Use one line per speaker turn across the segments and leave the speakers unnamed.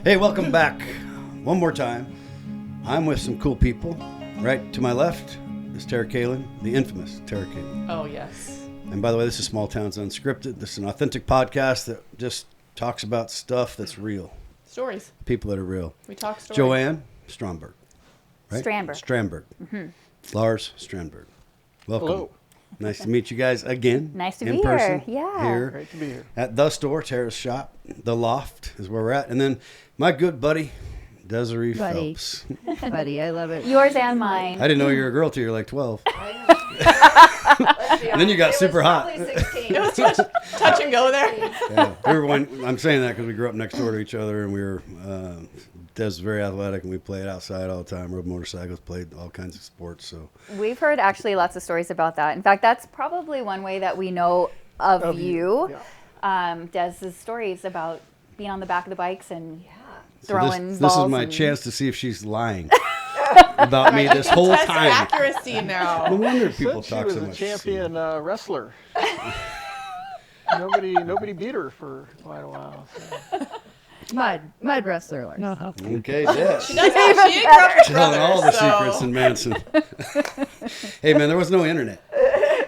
Hey, welcome back one more time. I'm with some cool people. Right to my left is Tara Kalin, the infamous Tara Kalin.
Oh, yes.
And by the way, this is Small Towns Unscripted. This is an authentic podcast that just talks about stuff that's real.
Stories.
People that are real.
We talk stories.
JoAnne Strandberg. Right?
Strandberg.
Mm-hmm. Lars Strandberg. Welcome.
Hello.
Nice to meet you guys again.
Nice to
in
be
person,
here. Yeah.
Here
Great to be here.
at the store, Tara's shop. The Loft is where we're at. And then my good buddy, Desiree
Buddy.
Phelps.
Buddy, I love it.
Yours and mine.
I didn't know you were a girl till you were like 12. And then you got super hot.
It was touch and go there.
Yeah. I'm saying that because we grew up next door to each other, and we were Des was very athletic, and we played outside all the time, rode motorcycles, played all kinds of sports. So
We've heard actually lots of stories about that. In fact, that's probably one way that we know of you.
Yeah.
Des's stories about being on the back of the bikes and
So
throwing
this
balls.
is my
and-
chance to see if she's lying about me this whole
Test
time.
accuracy
No
now.
wonder people
Said she
talk
was
so
a
much.
champion wrestler. Nobody beat her for quite a while. So.
Mud wrestler. Lars.
Okay, Des.
She does have, she grew up with
Telling all the
brothers, so
secrets in Manson. Hey, man, there was no internet.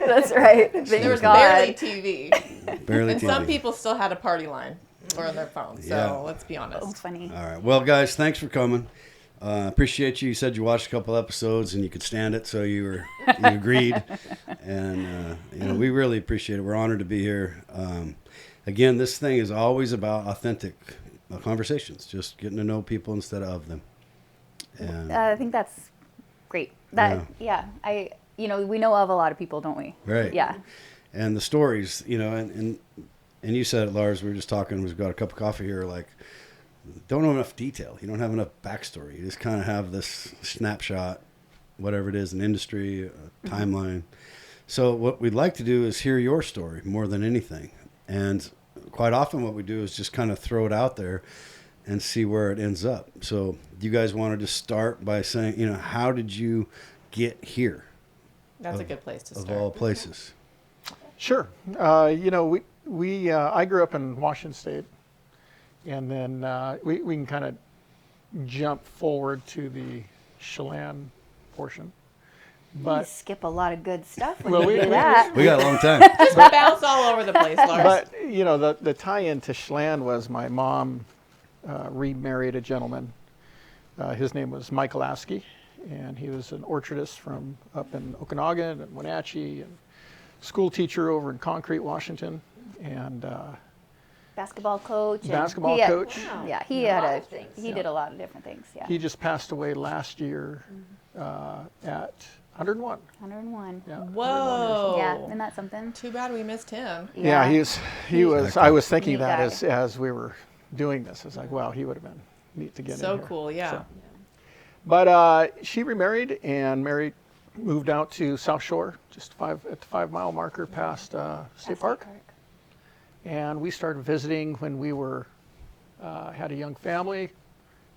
That's right. Thank
there was
God.
barely TV.
Barely
And
TV.
some people still had a party line or on their phone. So
Yeah.
let's be honest.
Oh, funny.
All right. Well, guys, thanks for coming. Appreciate you. You said you watched a couple episodes and you could stand it, so you agreed. And we really appreciate it. We're honored to be here. Again, this thing is always about authentic conversations, just getting to know people instead of them. And
I think that's great. We know of a lot of people, don't we?
Right.
Yeah.
And the stories, and you said it, Lars. We were just talking. We've got a cup of coffee here. Like, don't know enough detail. You don't have enough backstory. You just kind of have this snapshot, whatever it is, an industry, a timeline. So what we'd like to do is hear your story more than anything. And quite often what we do is just kind of throw it out there and see where it ends up. So you guys wanted to start by saying, how did you get here?
That's a good place to
Of
start.
all places.
Sure. I grew up in Washington State, and then we can kind of jump forward to the Chelan portion.
You
But
skip a lot of good stuff when
Well,
you
we-
do
we-
that.
We got a long time.
Just bounce all over the place, Lars.
But the tie-in to Chelan was my mom remarried a gentleman. His name was Michael Askey, and he was an orchardist from up in Okanagan and Wenatchee, and school teacher over in Concrete, Washington, and
Basketball coach. and
Basketball
he had-
coach.
Yeah, he did a lot of different things. Yeah.
he just passed away last year at 101.
101.
Yeah,
Whoa.
Yeah, isn't that something?
Too bad we missed him.
Yeah, he was.
Exactly.
I was thinking
Neat
that
guy.
as we were doing this. It's like, wow, he would have been neat to get in
So
here.
cool, yeah.
So- But she remarried and moved out to South Shore, just at the 5 mile marker past State Park. And we started visiting when we were had a young family,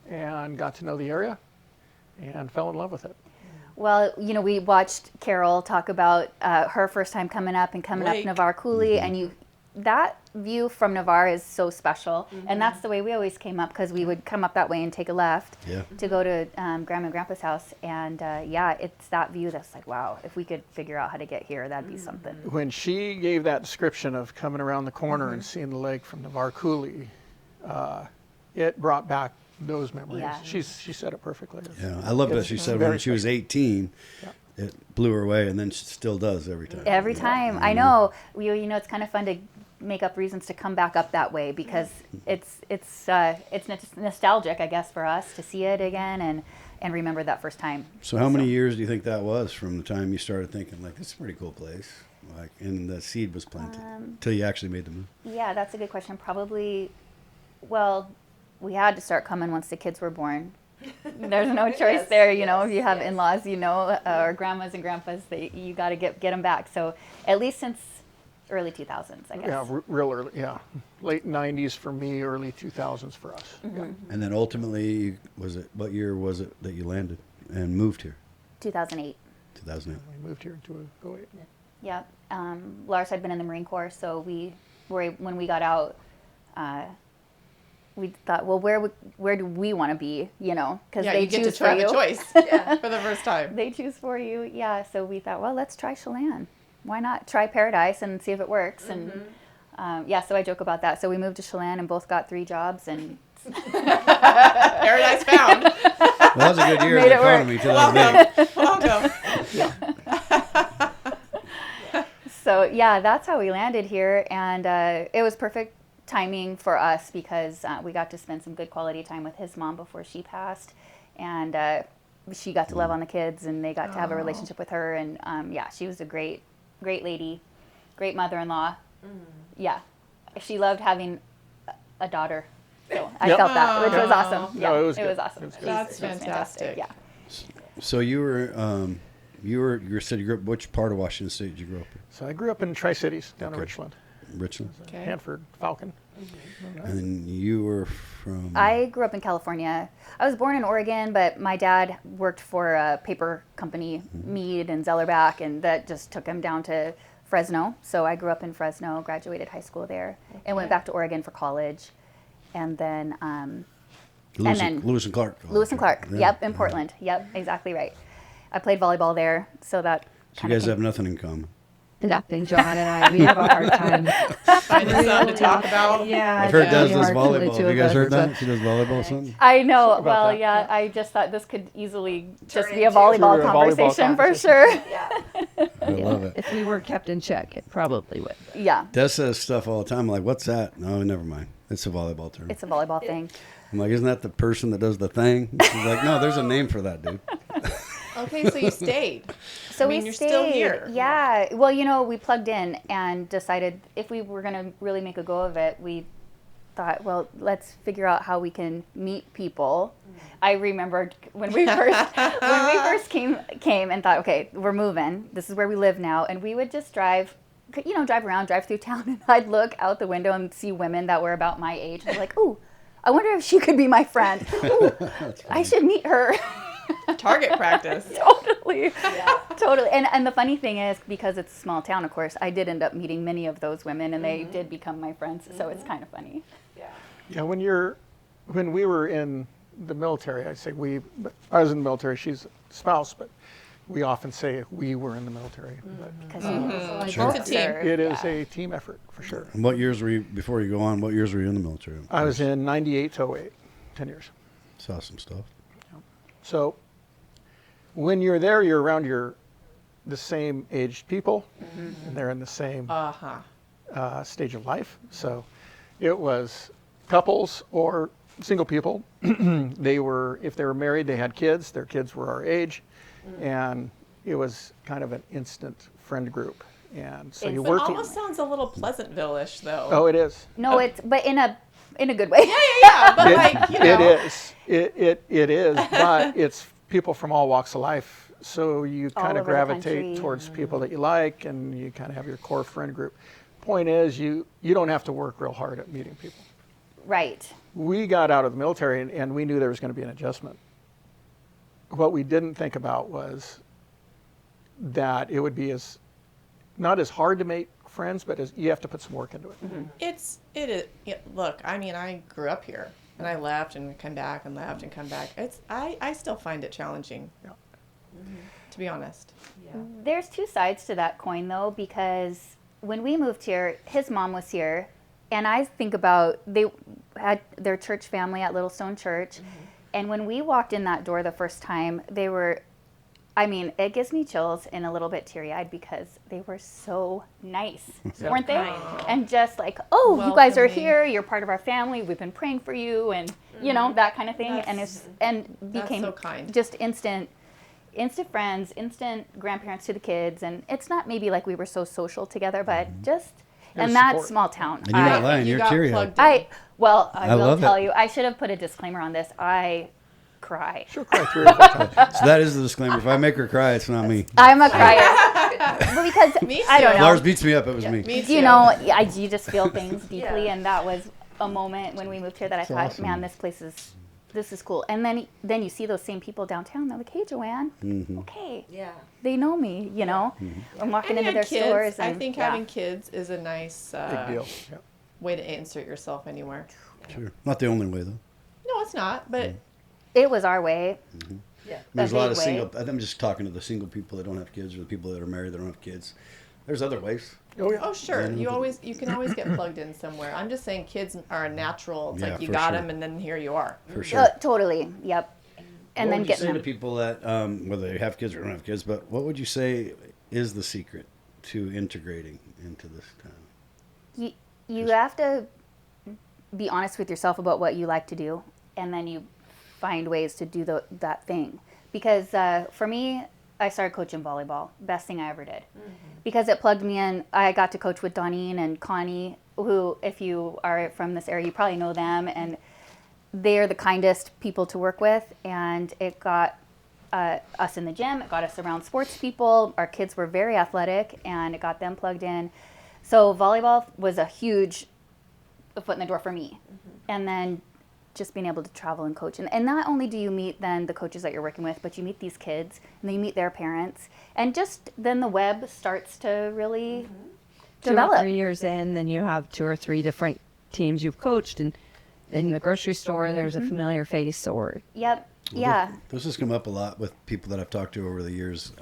and got to know the area, and fell in love with it.
Well, we watched Carol talk about her first time coming up and coming
Lake.
up Navarre Coulee, and that view from Navarre is so special, and that's the way we always came up, because we would come up that way and take a left to go to Grandma and Grandpa's house, and it's that view that's like, wow, if we could figure out how to get here, that'd be something.
When she gave that description of coming around the corner and seeing the lake from Navarre Coulee, it brought back those memories.
Yeah.
She said it perfectly.
Yeah, I love that she said when
very
she was 18, it blew her away, and then she still does every time.
Every time, I know. It's kind of fun to make up reasons to come back up that way, because it's nostalgic, I guess, for us to see it again and remember that first time.
So how many years do you think that was from the time you started thinking, like, this is a pretty cool place, like, and the seed was planted, till you actually made the move?
Yeah, that's a good question. Probably, well, we had to start coming once the kids were born. There's no choice there, if you have in-laws, or grandmas and grandpas, you got to get them back. So at least since early 2000s, I guess.
Yeah, real early. Yeah, late 90s for me, early 2000s for us. Yeah.
And then ultimately, what year was it that you landed and moved here?
2008.
2008.
We moved here in 2008.
Yeah. Lars had been in the Marine Corps, so when we got out, we thought, well, where do we want to be? You know, because
Yeah,
they
you get to
choose
try
for
the
you.
choice for the first time.
They choose for you. Yeah. So we thought, well, let's try Chelan. Why not try Paradise and see if it works? And so I joke about that. So we moved to Chelan and both got 3 jobs and
Paradise found.
Well, that was a good year in
Made
the
it work.
economy. 2008.
Welcome.
so yeah, that's how we landed here. And it was perfect timing for us because we got to spend some good quality time with his mom before she passed. And she got to love on the kids and they got to have a relationship with her. And she was a great lady, great mother-in-law. Yeah, she loved having a daughter. So I
Yep.
felt that, which was awesome.
No,
Yeah,
it was
it
good.
was awesome.
It was good.
That's
It was
fantastic.
Yeah.
So you said you grew up. Which part of Washington State did you grow up
So I grew up in Tri-Cities down in
Okay.
Richland,
in? Richland.
Okay.
Hanford, Falcon.
And then you were from.
I grew up in California. I was born in Oregon, but my dad worked for a paper company, Mead and Zellerbach, and that just took him down to Fresno. So I grew up in Fresno, graduated high school there, and went back to Oregon for college. And then
Lewis
and then-
Lewis and Clark.
Lewis and Clark.
Yeah.
Yep, in Portland. Yep, exactly right. I played volleyball there, so that
So you
kinda
guys
came-
have nothing in common.
Nothing, John and I, we have a hard time.
Finding something to talk about.
Yeah,
I've heard
it's
Des
really
does
hard for the
volleyball.
two
Have you
of
guys
us.
heard that? She does volleyball or something?
I know.
Talk about
Well,
that.
yeah, I just thought this could easily just
Turn
be a
into-
volleyball
Sure, a volleyball
conversation for
conversation.
sure.
I love it.
If we were kept in check, it probably would.
Yeah,
Des says stuff all the time. I'm like, what's that? No, never mind. It's a volleyball term.
it's a volleyball thing.
I'm like, isn't that the person that does the thing? She's like, no, there's a name for that, dude.
Okay, so you stayed.
So
I mean,
we
you're
stayed.
still here.
Yeah. Well, you know, we plugged in and decided if we were going to really make a go of it, we thought, well, let's figure out how we can meet people. I remembered when we first came and thought, okay, we're moving. This is where we live now, and we would just drive around, drive through town, and I'd look out the window and see women that were about my age. I'm like, ooh, I wonder if she could be my friend. Ooh, I should meet her.
Target practice.
Totally. Totally. And the funny thing is, because it's a small town, of course, I did end up meeting many of those women, and they did become my friends. So it's kind of funny.
Yeah, when we were in the military, I say we, but I was in the military, she's a spouse, but we often say we were in the military.
Because
Sure.
It's a team.
It is a team effort, for sure.
And what years were you, before you go on, what years were you in the military?
I was in 98 to 08, 10 years.
Saw some stuff.
So when you're there, you're around the same aged people, and they're in the same stage of life. So it was couples or single people. If they were married, they had kids. Their kids were our age, and it was kind of an instant friend group. And so you
It
work.
almost sounds a little Pleasantville-ish, though.
Oh, it is.
no, it's but in a good way.
Yeah, but like, you know.
It is. It is. But it's people from all walks of life. So you
All
kind of
over the
gravitate
country.
towards people that you like, and you kind of have your core friend group. Point is, you don't have to work real hard at meeting people.
Right.
We got out of the military, and we knew there was going to be an adjustment. What we didn't think about was that it would be not as hard to make friends, but you have to put some work into it.
It is. Look, I mean, I grew up here, and I left and come back and left and come back. I still find it challenging.
Yeah.
To be honest.
There's two sides to that coin, though, because when we moved here, his mom was here, and I think about they had their church family at Little Stone Church, and when we walked in that door the first time, they were, I mean, it gives me chills and a little bit teary-eyed because they were so nice, weren't they? And just like, oh, you guys are
Welcoming.
here, you're part of our family, we've been praying for you, and you know, that kind of thing, and
That's
became
so kind.
just instant friends, instant grandparents to the kids, and it's not maybe like we were so social together, but just
There's
and that's
support.
small town.
And you're not lying.
You
You're
got
teary-eyed.
plugged in.
I will
love
tell
it.
you. I should have put a disclaimer on this. I cry.
She'll cry 3 or 4 times.
So that is the disclaimer. If I make her cry, it's not me.
I'm a crier. Well, because
Me
I don't
too.
know.
Lars beats me up. It was me.
Me
You
too.
know, you just feel things deeply, and that was a moment when we moved here that I thought,
awesome.
man, this is cool. And then you see those same people downtown. They're like, hey, Joanne. Okay.
Yeah.
They know me, you know. I'm walking
And
into
you
their
had kids.
stores.
I
And,
think
yeah.
having kids is a nice
Big deal. Yeah.
way to insert yourself anywhere.
Sure. Not the only way, though.
No, it's not. But
It was our way.
yeah,
There's a lot of
big way.
single. I'm just talking to the single people that don't have kids, or the people that are married that don't have kids. There's other ways.
Oh yeah.
oh sure, you can always get plugged in somewhere. I'm just saying, kids are a natural. It's
Yeah,
like you
for
got
sure.
them, and then here you are.
For sure.
Totally. Yep. And
what
then
would you say
getting
to
them.
people that, whether they have kids or don't have kids, but what would you say is the secret to integrating into this town?
You have to be honest with yourself about what you like to do, and then you find ways to do that thing. Because for me, I started coaching volleyball. Best thing I ever did. Because it plugged me in. I got to coach with Donine and Connie, who, if you are from this area, you probably know them. And they're the kindest people to work with. And it got us in the gym. It got us around sports people. Our kids were very athletic, and it got them plugged in. So volleyball was a huge foot in the door for me. And then just being able to travel and coach. And not only do you meet then the coaches that you're working with, but you meet these kids, and then you meet their parents. And just then the web starts to really
2 or
develop.
3 years in, then you have 2 or 3 different teams you've coached, and in the grocery store there's a familiar face, or
Yep.
Well,
Yeah.
This has come up a lot with people that I've talked to over the years.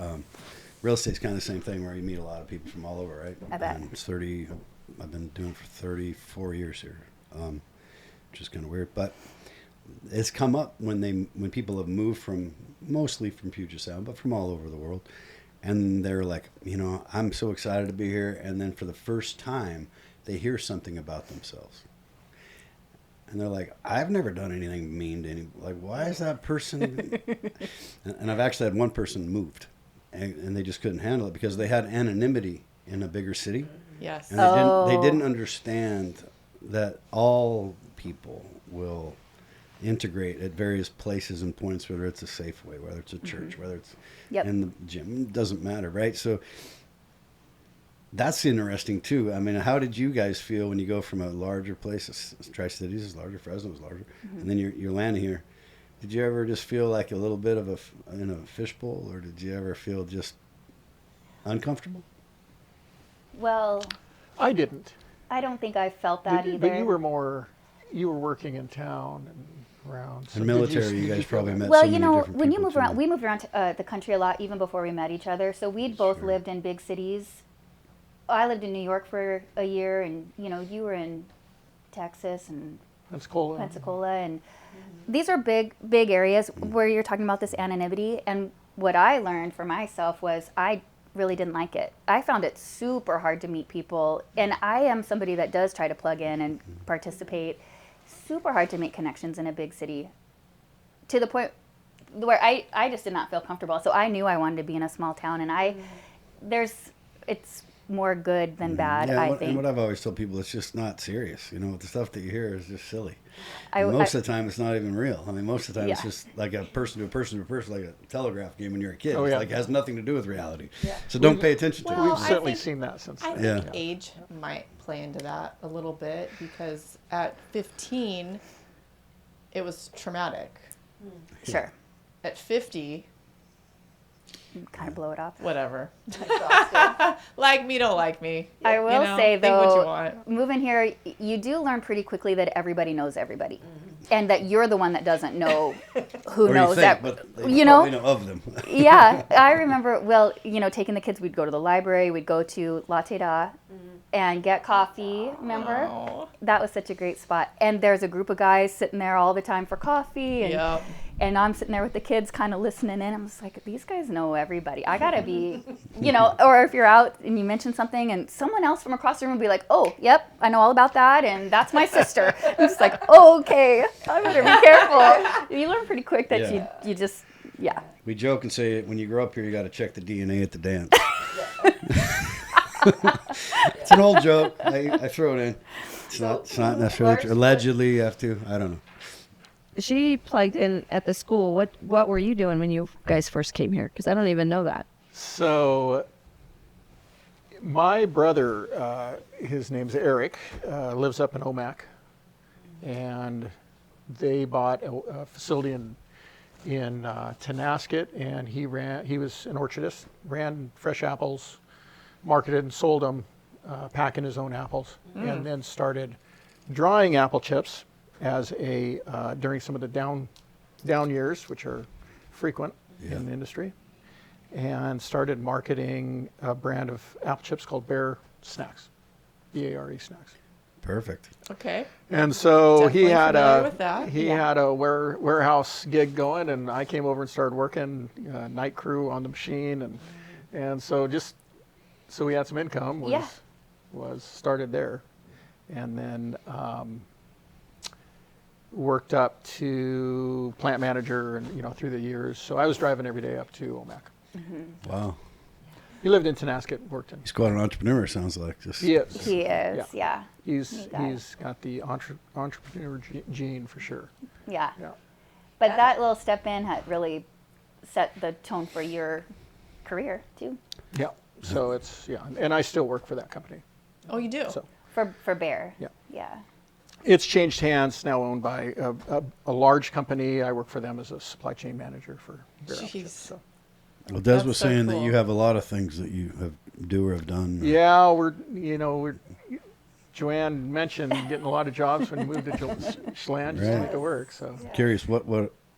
Real estate's kind of the same thing, where you meet a lot of people from all over, right?
I bet.
And I've been doing it for 34 years here, which is kind of weird. But it's come up when people have moved mostly from Puget Sound, but from all over the world. And they're like, I'm so excited to be here. And then for the first time, they hear something about themselves. And they're like, I've never done anything mean to anyone. Like, why is that person? and I've actually had one person moved, and they just couldn't handle it because they had anonymity in a bigger city.
Yes.
And they didn't understand that all people will integrate at various places and points, whether it's a Safeway, whether it's a church, whether it's in the gym. It doesn't matter, right? So that's interesting too. I mean, how did you guys feel when you go from a larger place, Tri-Cities is larger, Fresno is larger, and then you're landing here? Did you ever just feel like a little bit of in a fishbowl, or did you ever feel just uncomfortable?
Well,
I didn't.
I don't think I felt that either.
But you were working in town and around. So
In
did
military, you guys
feel
probably
that?
met
Well,
so many different
when you
people,
move
too.
around, we moved around the country a lot even before we met each other. So we'd both
Sure.
lived in big cities. I lived in New York for a year, and you were in Texas and Pensacola, and these are big areas where you're talking about this anonymity. And what I learned for myself was I really didn't like it. I found it super hard to meet people, and I am somebody that does try to plug in and participate. Super hard to make connections in a big city, to the point where I just did not feel comfortable. So I knew I wanted to be in a small town, and it's more good than bad,
Yeah,
I
and
think.
what I've always told people, it's just not serious. The stuff that you hear is just silly.
I-
Most of the time, it's not even real. I mean, most of the time, it's
Yeah.
just like a person to a person to a person, like a telegraph game when you're a kid.
Oh,
It's
yeah.
like it has nothing to do with reality. So don't pay attention to
Well,
it.
We've
I
certainly
think-
seen that since
I
then.
think age might play into that a little bit, because at 15, it was traumatic.
Sure.
At 50,
Kind of blow it up.
whatever. Like me, don't like me.
I will say,
think what you
though,
want.
moving here, you do learn pretty quickly that everybody knows everybody, and that you're the one that doesn't know who
Or
knows
you think,
that.
but they
You know?
probably know of them.
Yeah, I remember. Well, taking the kids, we'd go to the library, we'd go to Latte Da, and get coffee. Remember?
Oh.
That was such a great spot. And there's a group of guys sitting there all the time for coffee, and
Yep.
and I'm sitting there with the kids, kind of listening in. I'm just like, these guys know everybody. I gotta be, or if you're out and you mention something, and someone else from across the room will be like, oh, yep, I know all about that, and that's my sister. I'm just like, oh, okay, I better be careful. You learn pretty quick that
Yeah.
you just, yeah.
We joke and say when you grow up here, you got to check the DNA at the dance. It's an old joke. I throw it in. It's not necessarily true. Allegedly, you have to. I don't know.
she plugged in at the school. What were you doing when you guys first came here? Because I don't even know that.
So my brother, his name's Eric, lives up in Omak, and they bought a facility in Tenasket, and he was an orchardist, ran fresh apples, marketed and sold them, packing his own apples, and then started drying apple chips as a during some of the down years, which are frequent in the industry, and started marketing a brand of apple chips called Bear Snacks, BARE Snacks.
Perfect.
Okay.
And so
Definitely familiar with that.
he had a warehouse gig going, and I came over and started working night crew on the machine, and so we had some income. Was started there, and then worked up to plant manager, and through the years. So I was driving every day up to Omak.
Mm-hmm.
Wow.
He lived in Tonasket, worked in.
He's quite an entrepreneur, sounds like.
He is, yeah.
He's got the entrepreneur gene for sure.
Yeah.
Yeah.
But that little step in had really set the tone for your career too.
Yeah. So and I still work for that company.
Oh, you do?
So
For Bear.
Yeah.
Yeah.
it's changed hands, now owned by a large company. I work for them as a supply chain manager for Bear Outfits. So.
Well, Des was
That's so
saying
cool.
that you have a lot of things that you do or have done.
Yeah, we're Joanne mentioned getting a lot of jobs when you moved to Chelan just to make it work. So
Curious, what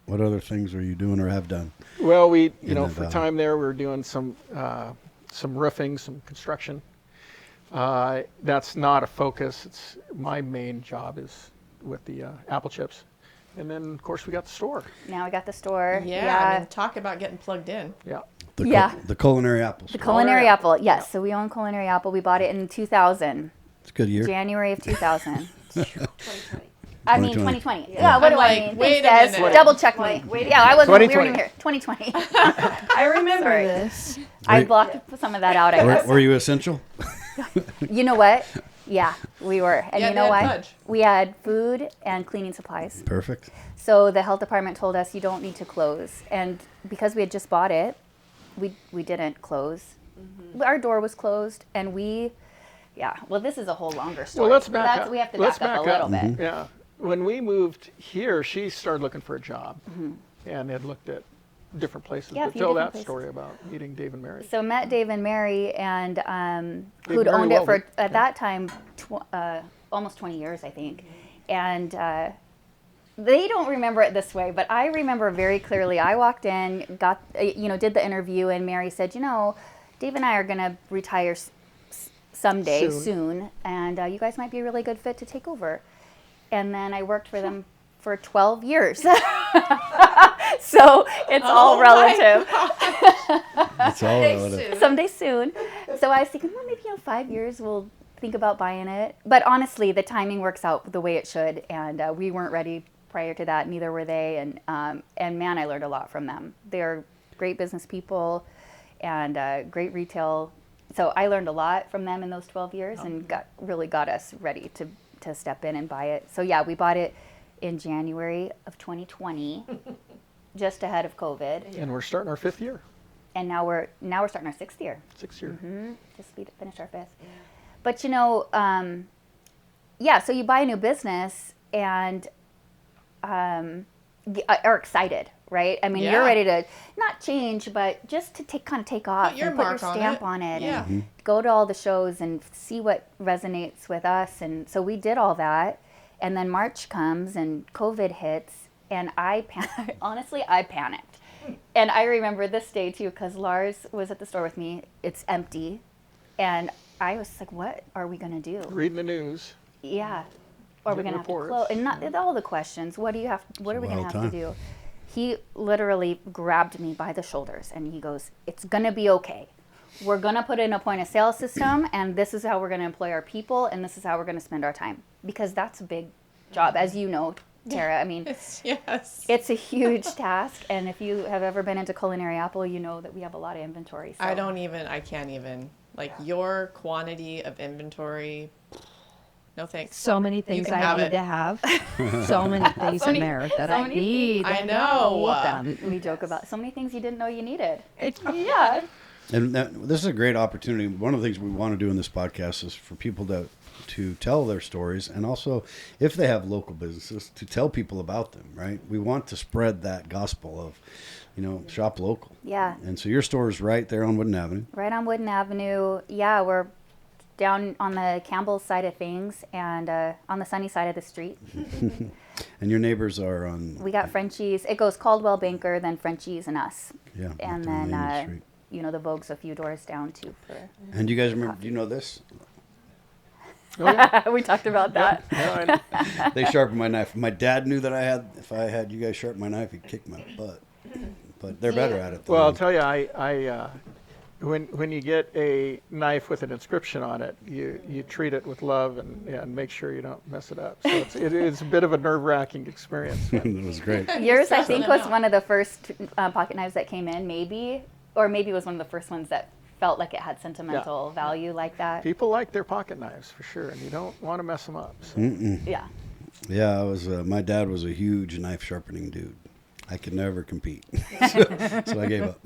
other things are you doing or have done?
well, for
valley.
time there, we were doing some roofing, some construction. That's not a focus. It's my main job is with the apple chips, and then of course we got the store.
Now we got the store.
Yeah, I mean, talk about getting plugged in.
Yeah.
The Culinary Apple.
The Culinary Apple, yes. So we own Culinary Apple. We bought it in 2000,
It's a good year.
January of 2000.
2020.
I mean,
2020.
2020. Yeah, what
I'm
do
like,
I mean?
wait
Thanks,
a
Des.
minute.
Double check me. Yeah, I wasn't. We weren't even here. 2020.
I remember
Sorry.
this.
I blocked some of that out, I guess.
Were you essential?
You know what? Yeah, we were. And
Yeah,
you know
they
why?
had fudge.
We had food and cleaning supplies.
Perfect.
So the health department told us you don't need to close. And because we had just bought it, we didn't close. Our door was closed, and well, this is a whole longer story.
Well, let's back up.
We have to
Let's
back up a little bit.
Yeah. When we moved here, she started looking for a job, and had looked at different places.
Yeah, a
But
few
tell
different
that
places.
story about meeting Dave and Mary.
So met Dave and Mary, and
Dave
who'd
and Mary
owned it for
Weldon.
at that time almost 20 years, I think. And they don't remember it this way, but I remember very clearly. I walked in, did the interview, and Mary said, Dave and I are gonna retire someday soon, and you guys might be a really good fit to take over. And then I worked for them for 12 years. So it's all relative.
It's all relative.
Someday soon. So I was thinking, well, maybe 5 years we'll think about buying it. But honestly, the timing works out the way it should, and we weren't ready prior to that. Neither were they. And man, I learned a lot from them. They're great business people and great retail. So I learned a lot from them in those 12 years and really got us ready to step in and buy it. So yeah, we bought it in January of 2020, just ahead of COVID.
And we're starting our 5th year.
And now we're starting our 6th year.
6th year.
Just finished our 5th. But so you buy a new business and are excited, right? I mean, you're ready to not change, but just to take off
Put your
and put your
mark on
stamp
it.
on it,
Yeah.
and go to all the shows and see what resonates with us. And so we did all that. And then March comes and COVID hits, and I panicked. And I remember this day too, because Lars was at the store with me. It's empty. And I was like, what are we going to do?
Reading the news.
Yeah. Or are we
Getting
going to have to
reports.
close? And not all the questions. What are we going to
wild
have
time.
to do? He literally grabbed me by the shoulders and he goes, it's going to be okay. We're going to put in a point of sale system, and this is how we're going to employ our people, and this is how we're going to spend our time. Because that's a big job, as you know, Tara. I mean,
Yes.
it's a huge task, and if you have ever been into Culinary Apple, you know that we have a lot of inventory. So.
I can't even. Your quantity of inventory, no thanks.
So many things
can
I
have
need
it.
to have. So many things in there that I need.
I know.
Them.
We joke about so many things you didn't know you needed.
Yeah.
And this is a great opportunity. One of the things we want to do in this podcast is for people to tell their stories, and also if they have local businesses, to tell people about them, right? We want to spread that gospel of, shop local.
Yeah.
And so your store is right there on Wooden Avenue.
Right on Wooden Avenue. Yeah, we're down on the Campbell side of things and on the sunny side of the street.
And your neighbors are on.
We got Frenchies. It goes Caldwell Banker, then Frenchies and us.
Yeah.
And
down Main
then,
Street.
the Vogue's a few doors down too.
And you guys remember? Do you know this?
Oh, yeah.
We talked about that.
Yeah,
They sharpened my knife. My dad knew that if I had you guys sharpen my knife, he'd kick my butt. But they're better at it. Than
well, I'll
me.
tell you, when you get a knife with an inscription on it, you treat it with love and make sure you don't mess it up. So it's a bit of a nerve-wracking experience.
It was great.
Yours, I think, was one of the first pocket knives that came in, maybe it was one of the first ones that felt like it had sentimental value like that.
People like their pocket knives for sure, and you don't want to mess them up. So.
Yeah.
Yeah, I was. My dad was a huge knife sharpening dude. I could never compete, so I gave up.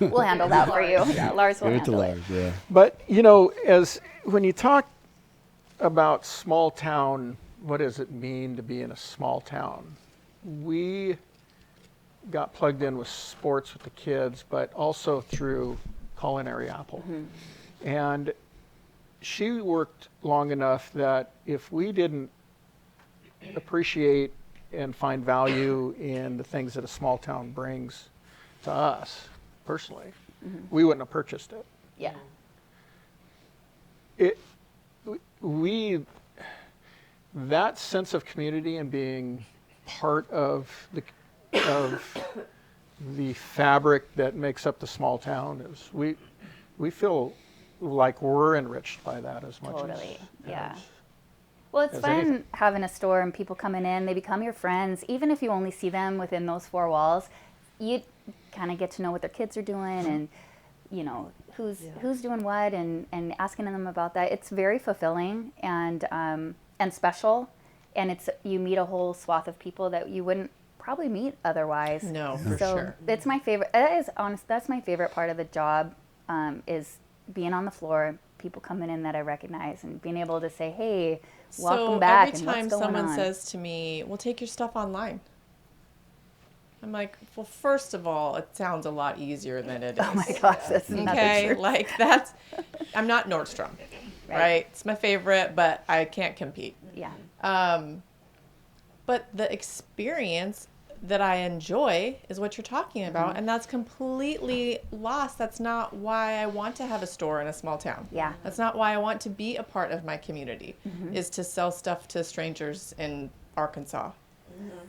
We'll handle that for you. Yeah, Lars will
Give it to
handle it.
Lars. Yeah.
But as when you talk about small town, what does it mean to be in a small town? We got plugged in with sports with the kids, but also through Culinary Apple. And she worked long enough that if we didn't appreciate and find value in the things that a small town brings to us personally, we wouldn't have purchased it.
Yeah.
That sense of community and being part of the fabric that makes up the small town is we feel like we're enriched by that as much
Totally.
as
Yeah. Well, it's
as
fun
anything.
having a store and people coming in, they become your friends. Even if you only see them within those four walls, you kind of get to know what their kids are doing and, who's doing what and asking them about that. It's very fulfilling and special. And you meet a whole swath of people that you wouldn't probably meet otherwise.
No, for
So
sure.
it's my favorite. That's my favorite part of the job, is being on the floor, people coming in that I recognize, and being able to say, "Hey, welcome back."
Every
and
time
what's going
someone
on?
says to me, "Well, take your stuff online," I'm like, "Well, first of all, it sounds a lot easier than it is."
Oh my gosh, that's not the
Okay,
truth.
like I'm not Nordstrom, right? It's my favorite, but I can't compete.
Yeah.
But the experience that I enjoy is what you're talking about, and that's completely lost. That's not why I want to have a store in a small town.
Yeah.
That's not why I want to be a part of my community, is to sell stuff to strangers in Arkansas.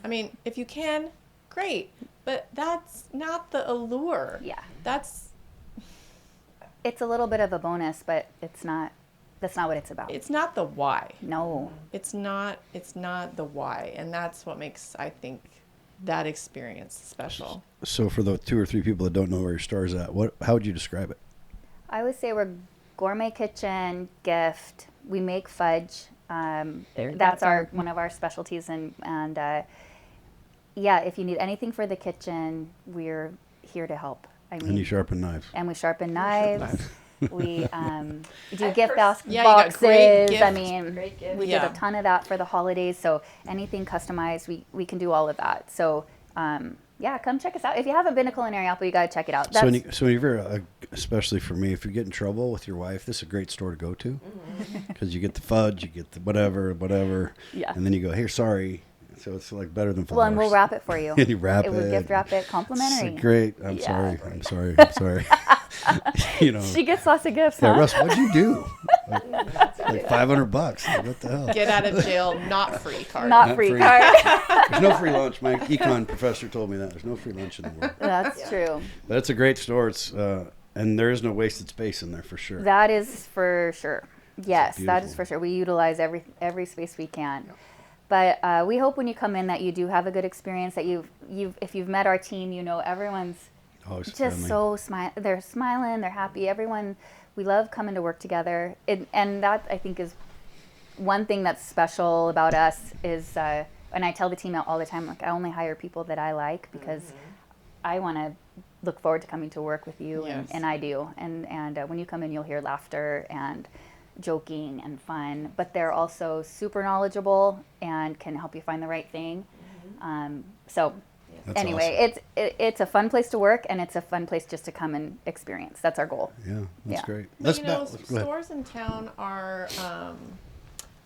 I mean, if you can, great, but that's not the allure.
Yeah.
It's
a little bit of a bonus, but that's not what it's about.
It's not the why.
No.
It's not the why, and that's what makes, I think, that experience special.
So for the 2 or 3 people that don't know where your store is at, how would you describe it?
I would say we're gourmet kitchen, gift. We make fudge. That's one of our specialties, and if you need anything for the kitchen, we're here to help.
And you sharpen knives.
And we sharpen knives. We do gift
Yeah, you got great
boxes.
gift.
I mean, we did
Yeah.
a ton of that for the holidays. So anything customized, we can do all of that. So come check us out. If you haven't been to Culinary Apple, you got to check it out.
So when you're, especially for me, if you get in trouble with your wife, this is a great store to go to because you get the fudge, you get the whatever,
Yeah.
and then you go, "Here, sorry." So it's like better than $5.
Well, and we'll wrap it for you.
And you wrap it.
We'll gift wrap it complimentary.
Great. I'm
Yeah.
sorry.
She gets lots of gifts,
Yeah,
huh?
Russ, what'd you do? Like $500. Like, what the hell?
Get out of jail, not free card.
Not free card.
There's no free lunch. My econ professor told me that. There's no free lunch anymore.
That's true.
But it's a great store. It's and there is no wasted space in there for sure.
That is for sure. Yes, that is
beautiful.
for sure. We utilize every space we can. But we hope when you come in that you do have a good experience. That if you've met our team, everyone's
Always
just
friendly.
they're smiling, they're happy. Everyone, we love coming to work together. And that, I think, is one thing that's special about us is, and I tell the team all the time, like, I only hire people that I like because I want to look forward to coming to work with you,
Yes.
and I do. And when you come in, you'll hear laughter and joking and fun, but they're also super knowledgeable and can help you find the right thing. So
That's
anyway, it's a fun place to work, and it's a fun place just to come and experience. That's our goal.
Yeah, that's
Yeah.
great.
But,
Go ahead.
stores in town are,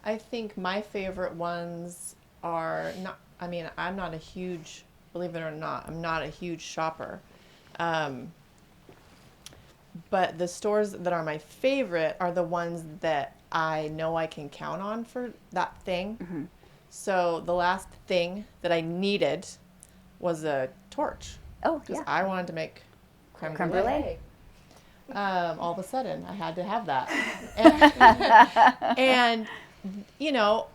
I think my favorite ones are not, I mean, I'm not a huge, believe it or not, I'm not a huge shopper. But the stores that are my favorite are the ones that I know I can count on for that thing.
Mm-hmm.
So the last thing that I needed was a torch.
Oh,
Because
yeah.
I wanted to make creme brulee.
Brulee.
All of a sudden, I had to have that. And you know,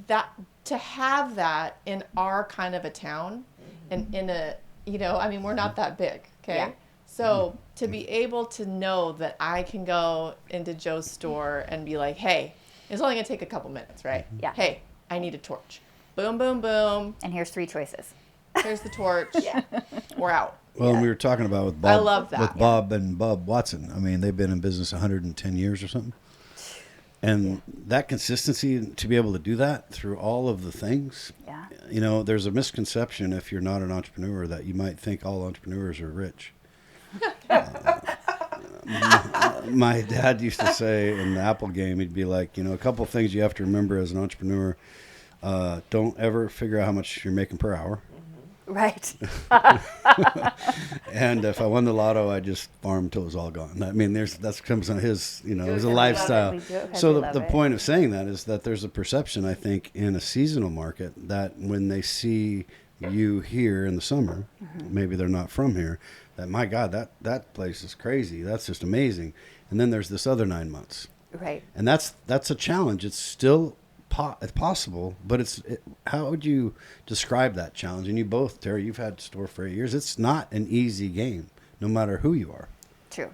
that to have that in our kind of a town, and in a, you know, I mean, we're not that big, okay?
Yeah.
So to be able to know that I can go into Joe's store and be like, hey, it's only gonna take a couple minutes, right?
Yeah.
Hey, I need a torch. Boom, boom, boom.
And here's 3 choices.
Here's the torch. We're out.
Well, and we were talking about with Bob.
I love that.
With Bob and Bob Watson. I mean, they've been in business 110 years or something. And that consistency, to be able to do that through all of the things,
Yeah.
you know, there's a misconception if you're not an entrepreneur that you might think all entrepreneurs are rich. My dad used to say in the Apple game, he'd be like, you know, a couple of things you have to remember as an entrepreneur. Don't ever figure out how much you're making per hour.
Right.
And if I won the lotto, I just farm until it was all gone. I mean, that comes on his, you know, it was a lifestyle.
We do it 'cause
So
we
the
love it.
point of saying that is that there's a perception, I think, in a seasonal market that when they see you here in the summer, maybe they're not from here, that my God, that place is crazy. That's just amazing. And then there's this other 9 months.
Right.
And that's a challenge. It's still it's possible, but how would you describe that challenge? And you both, Terry, you've had store for 8 years. It's not an easy game, no matter who you are.
True.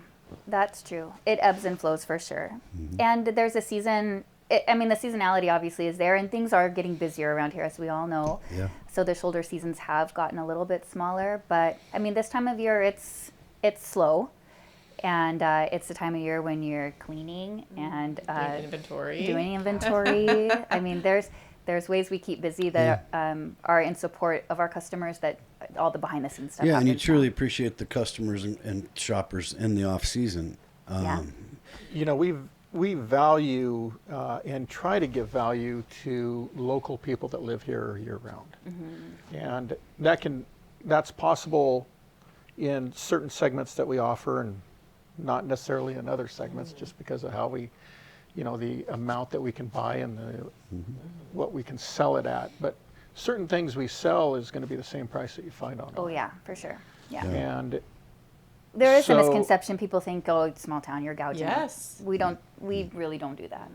That's true. It ebbs and flows for sure. And there's a season, I mean, the seasonality obviously is there, and things are getting busier around here, as we all know.
Yeah.
So the shoulder seasons have gotten a little bit smaller, but I mean, this time of year, it's slow. And it's the time of year when you're cleaning and
Doing inventory.
doing inventory. I mean, there's ways we keep busy that are in support of our customers, that all the behind the scenes stuff.
Yeah, and you
happens
truly
now.
appreciate the customers and shoppers in the off season.
Yeah.
You know, we value and try to give value to local people that live here year round. And that's possible in certain segments that we offer, and not necessarily in other segments, just because of how we, you know, the amount that we can buy and what we can sell it at. But certain things we sell is going to be the same price that you find on.
Oh yeah, for sure. Yeah.
And
There is a
So-
misconception. People think, oh, it's small town, you're gouging.
Yes.
We don't. We really don't do that.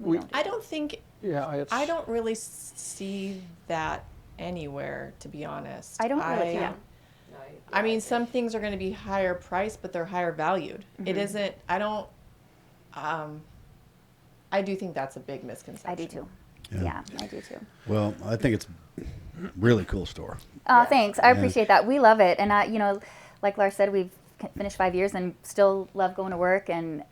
we,
don't do
I don't think,
yeah, it's,
I don't really see that anywhere, to be honest.
I don't really. Yeah.
I mean, some things are going to be higher priced, but they're higher valued. It isn't, I don't, I do think that's a big misconception.
I do too.
Yeah.
Yeah, I do too.
Well, I think it's really cool store.
Oh, thanks. I
Yeah.
appreciate that. We love it, and you know, like Lars said, we've finished 5 years and still love going to work and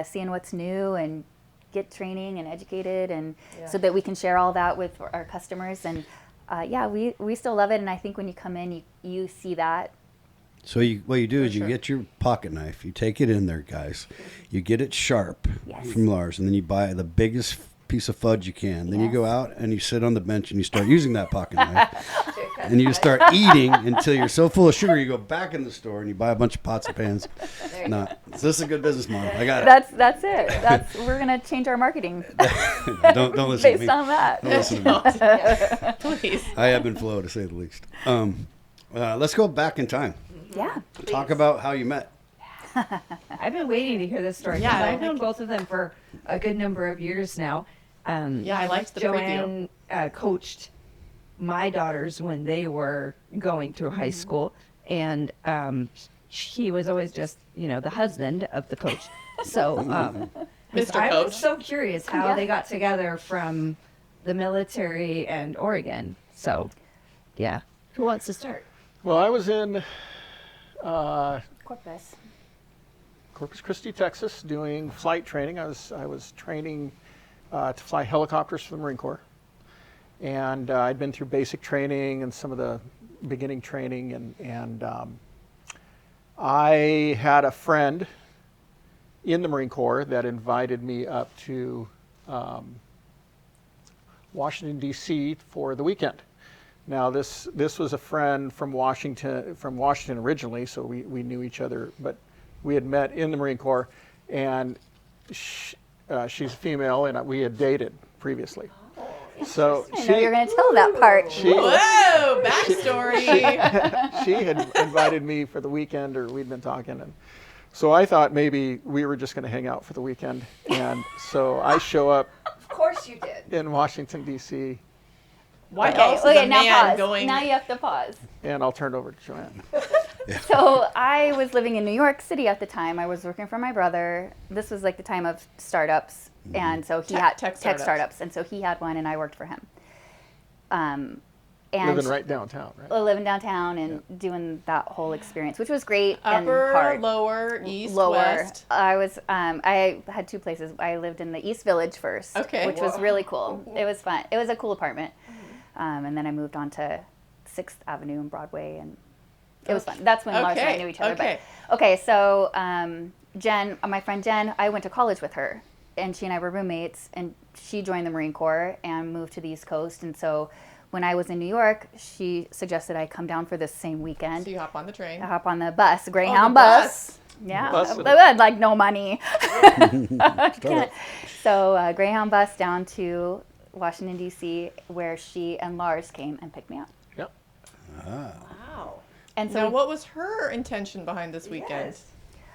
seeing what's new and get training and educated, and so that we can share all that with our customers. And yeah, we still love it. And I think when you come in, you see that.
So what you do is you
sure.
get your pocket knife, you take it in there, guys. You get it sharp
Yes.
from Lars, and then you buy the biggest piece of fudge you can. Then you go out and you sit on the bench and you start using that pocket knife. And you start eating until you're so full of sugar, you go back in the store and you buy a bunch of pots and pans. No, so this is a good business model. I got it.
That's it. We're gonna change our marketing
Don't listen to
based
me.
on that.
Don't listen to me.
Please.
I ebb and flow, to say the least. Let's go back in time.
Yeah.
Talk about how you met.
I've been waiting to hear this story.
Yeah,
'cause
I
I've known
think-
both of them for a good number of years now.
Yeah, I liked the preview.
Joanne coached my daughters when they were going through high school, and he was always just, you know, the husband of the coach. So
Mr.
I
Coach.
was so curious how they got together from the military and Oregon. So, yeah. Who wants to start?
well, I was in
Corpus.
Corpus Christi, Texas, doing flight training. I was training to fly helicopters for the Marine Corps, And I'd been through basic training and some of the beginning training, and I had a friend in the Marine Corps that invited me up to Washington, D.C. for the weekend. Now, this was a friend from Washington originally, so we knew each other, but we had met in the Marine Corps, and she's female, and we had dated previously. So
I know you're going to tell that part.
Whoa, backstory.
she had invited me for the weekend, or we'd been talking, and so I thought maybe we were just going to hang out for the weekend, and so I show up.
Of course you did.
In Washington, D.C.
Why else is a
now
man
pause.
going?
Now you have to pause.
And I'll turn it over to Joanne.
So I was living in New York City at the time. I was working for my brother. This was like the time of startups, and so he had
tech
startups, and so he had one, and I worked for him. And
Living right downtown, right?
living downtown and doing that whole experience, which was great and
Upper,
hard.
lower, east,
Lower.
west.
I was. I had two places. I lived in the East Village first,
Okay.
which was really cool. It was fun. It was a cool apartment, and then I moved on to 6th Avenue and Broadway, and it was fun. That's when Lars and I knew each other.
Okay.
But okay, so Jen, my friend Jen, I went to college with her, and she and I were roommates, and she joined the Marine Corps and moved to the East Coast, and so when I was in New York, she suggested I come down for this same weekend.
So you hop on the train.
I hop on the bus, Greyhound
the
bus.
bus.
Yeah,
Bus.
I had like no money. So Greyhound bus down to Washington, D.C., where she and Lars came and picked me up.
Yep.
Wow.
And so
Now, what was her intention behind this weekend?
Yes.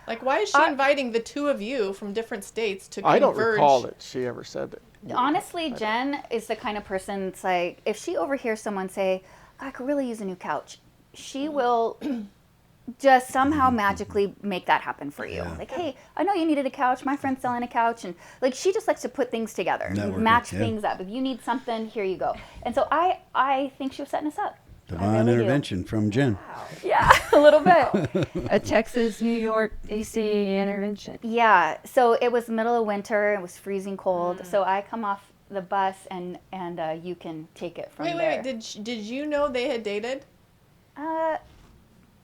Like, why is she inviting the two of you from different states to converge?
I don't recall that she ever said that.
honestly, Jen is the kind of person that's like, if she overhears someone say, I could really use a new couch, she will just somehow magically make that happen for you.
Yeah.
Like, hey, I know you needed a couch. My friend's selling a couch. And like, she just likes to put things together,
Networking,
match
yeah.
things up. If you need something, here you go. And so I think she was setting us up. I
Divine
really do.
intervention from Jen.
Yeah, a little bit.
A Texas, New York, DC intervention.
Yeah, so it was middle of winter. It was freezing cold. So I come off the bus and you can take it from
Wait,
there.
did you know they had dated?
I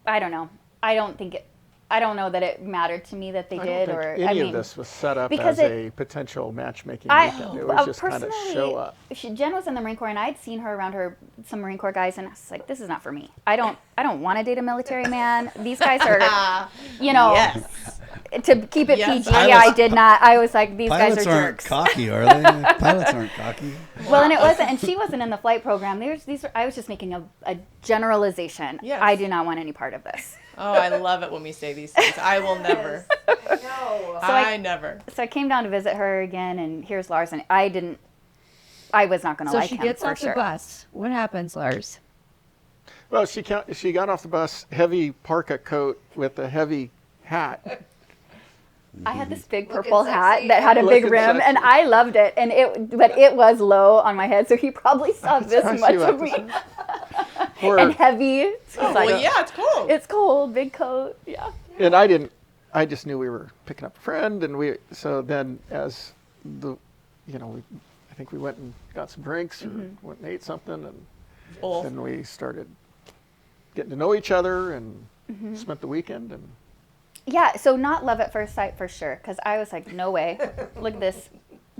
don't know. I don't know that it mattered to me that they
I
did,
don't think
or
any
I
of
mean,
this was set up
because
as a potential matchmaking
I
weekend. It was just kind of
personally,
show up.
Jen was in the Marine Corps, and I'd seen her around some Marine Corps guys, and I was like, this is not for me. I don't want to date a military man. These guys are, you know,
Yes.
to keep it
Yes.
PG. I did not. I was like, these
Pilots
guys are
aren't
jerks.
cocky, are they? Pilots aren't cocky.
Well, and it wasn't, and she wasn't in the flight program. I was just making a generalization.
Yes.
I do not want any part of this.
Oh, I love it when we say these things. I will never.
No.
I never.
So I came down to visit her again, and here's Lars, and I was not going to
So
like
she
him
gets
for
off
sure.
the bus. What happens, Lars?
Well, she got off the bus, heavy parka coat with a heavy hat.
I had this big
Looking
purple hat
sexy.
that had a big
Looking
rim, and
sexy.
I loved it. But it was low on my head, so he probably saw this
I
much
see
of
what
me.
Or-
And heavy. It's
Oh,
like,
well, yeah, it's cold.
it's cold, big coat. Yeah.
And I just knew we were picking up a friend, and so then as I think we went and got some drinks or went and ate something, and
Both.
then we started getting to know each other and spent the weekend. And
Yeah, so not love at first sight for sure, because I was like, no way. Look at this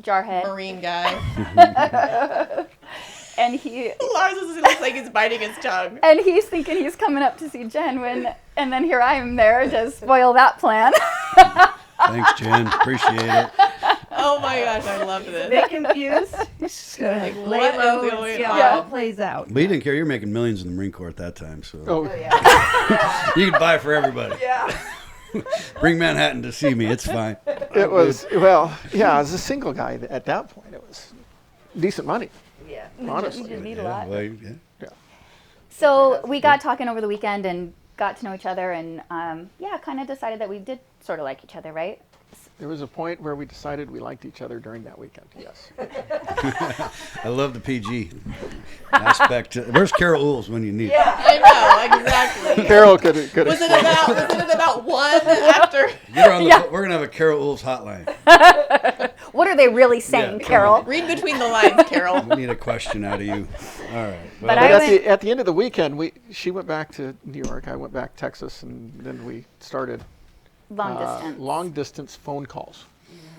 jarhead.
Marine guy.
And he
Lars looks like he's biting his tongue.
and he's thinking he's coming up to see Jen and then here I am there to spoil that plan.
Thanks, Jen. Appreciate it.
Oh my gosh, I love this.
They confused. He's just gonna
Like,
lay
what is
low and
going
see how
on?
it all plays out.
But you didn't care. You're making millions in the Marine Corps at that time, so
oh,
you could buy for everybody.
Yeah.
Bring Manhattan to see me. It's fine.
it was as a single guy at that point, it was decent money,
Yeah.
honestly.
You just need a
Yeah,
lot.
well, yeah.
So we got talking over the weekend and got to know each other and kind of decided that we did sort of like each other, right?
There was a point where we decided we liked each other during that weekend. Yes.
I love the PG aspect. Where's Carol Ools when you need her?
I know, exactly.
Carol could
Was it about one after?
Get her on the We're going to have a Carol Ools hotline.
What are they really saying,
Yeah,
Carol?
Read between the lines, Carol.
We need a question out of you. All right.
But
Well,
at the end of the weekend, she went back to New York. I went back to Texas, and then we started
Long
distance phone calls.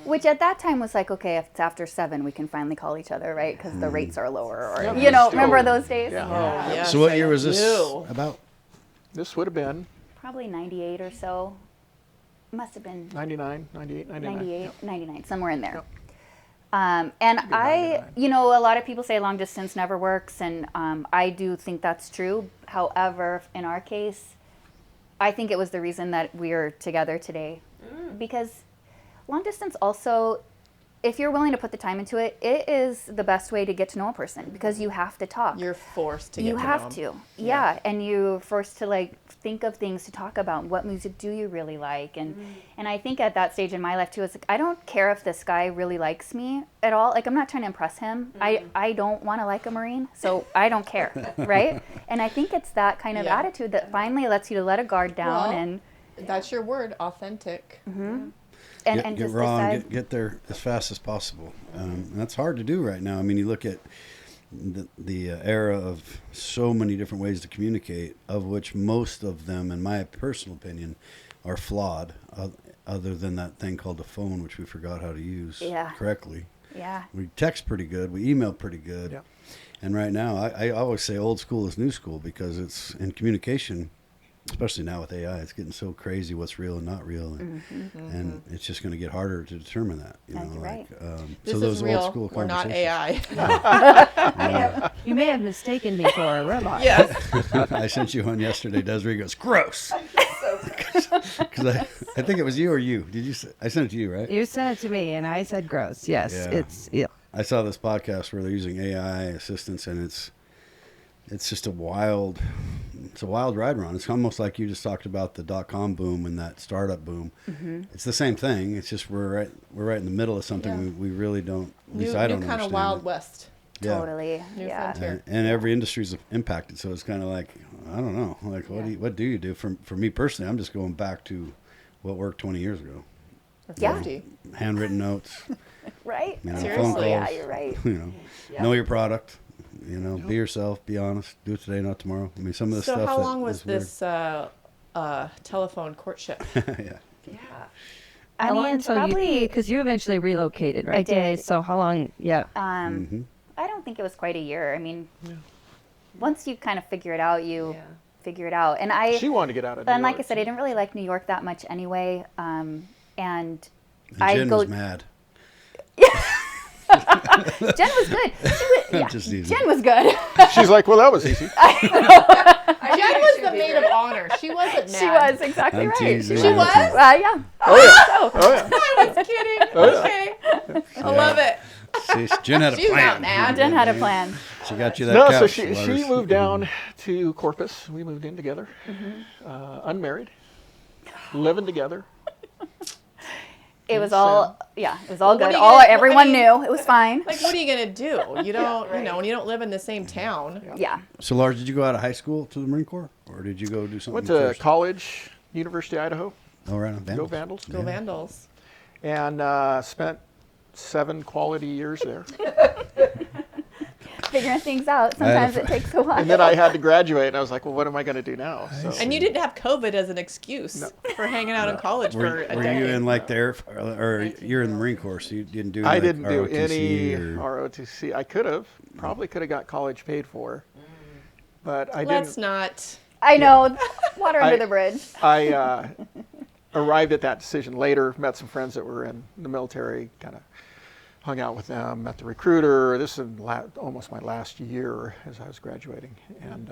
Which at that time was like, okay, if it's after 7, we can finally call each other, right? Because the rates are lower, or remember those days?
Yeah.
Oh, yes,
so what
I
year was this
do.
about?
This would have been
Probably 98 or so. Must have been
99, 98, 99.
98,
Yep.
99, somewhere in there.
Yep.
And I,
99.
a lot of people say long distance never works, and I do think that's true. However, in our case, I think it was the reason that we're together today. Because long distance also, if you're willing to put the time into it, it is the best way to get to know a person because you have to talk.
You're forced to get
You
to
have
know 'em.
to, yeah, and you're forced to like think of things to talk about. What music do you really like? And I think at that stage in my life too, it's like I don't care if this guy really likes me at all. Like I'm not trying to impress him. I don't want to like a Marine, so I don't care, right? And I think it's that kind of
Yeah.
attitude that finally lets you to let a guard down
Well,
and
That's your word, authentic.
and
Get
just
raw and
decide.
get there as fast as possible. And that's hard to do right now. I mean, you look at the era of so many different ways to communicate, of which most of them, in my personal opinion, are flawed, other than that thing called the phone, which we forgot how to use correctly.
Yeah.
We text pretty good. We email pretty good.
Yeah.
And right now, I always say old school is new school because it's in communication, especially now with AI, it's getting so crazy what's real and not real. And it's just going to get harder to determine that.
That's right.
This
so those
is real.
old school
We're not
conversations.
AI.
You may have mistaken me for a robot.
Yes.
I sent you one yesterday. Desiree goes, gross. Because I think it was you or you. Did you say, I sent it to you, right?
You sent it to me, and I said gross. Yes,
Yeah.
it's yeah.
I saw this podcast where they're using AI assistants, and it's just a wild ride around. It's almost like you just talked about the .com boom and that startup boom. It's the same thing. It's just we're right in the middle of something we really don't. At least I don't
new kind of
understand
Wild
it.
West.
Yeah.
Totally.
New
Yeah.
frontier.
And every industry's impacted, so it's kind of like I don't know. Like what do you do? For me personally, I'm just going back to what worked 20 years ago.
Or
Yeah.
50.
Handwritten notes.
Right?
You know,
Seriously.
phone calls.
Yeah, you're right.
You know, know your product. You know, be yourself. Be honest. Do it today, not tomorrow. I mean, some of the
So
stuff.
how
that
long was
is weird.
this telephone courtship?
Yeah.
Yeah.
I
How
mean,
long? So
probably.
because you eventually relocated, right?
I did.
So how long? Yeah.
I don't think it was quite a year. I mean, once you kind of figure it out, you
Yeah.
figure it out. And I,
She wanted to get out of New
and like I
York.
said, I didn't really like New York that much anyway. And
And
I
Jen
go.
was mad.
Jen was good.
Just easy.
Jen was good.
She's like, well, that was easy.
Jen was the maid of honor. She wasn't mad.
She was exactly
I'm
right.
teasing.
She was?
Yeah.
Oh yeah.
So,
Oh yeah.
I was kidding. Okay. I love it.
See, Jen had a
She's
plan.
not mad.
Jen had a plan.
She got you that
No,
couch.
so she
Lars.
moved down to Corpus. We moved in together, unmarried, living together.
It was
Yes,
all, it was all
What are
good.
you
All
gonna-
everyone
I mean,
knew. It was fine.
Like, what are you going to do? You don't,
right.
when you don't live in the same town.
Yeah.
So, Lars, did you go out of high school to the Marine Corps, or did you go do something
Went to
first?
college, University of Idaho.
Oh, right on
Go
Vandals.
Vandals.
Go Vandals.
And spent 7 quality years there.
Figuring things out.
I had a
Sometimes it takes a while.
And then I had to graduate, and I was like, well, what am I going to do now? So
And you didn't have COVID as an excuse for hanging out in college for
Were,
a
were
decade.
you in like the Air, or you're in the Marine Corps, so you didn't do?
I
like,
didn't do
ROTC
any
or-
ROTC. I could have. Probably could have got college paid for. But I
Let's
didn't.
not.
I know. Water under
I-
the bridge.
I arrived at that decision later, met some friends that were in the military, kind of hung out with them, met the recruiter. This is almost my last year as I was graduating. And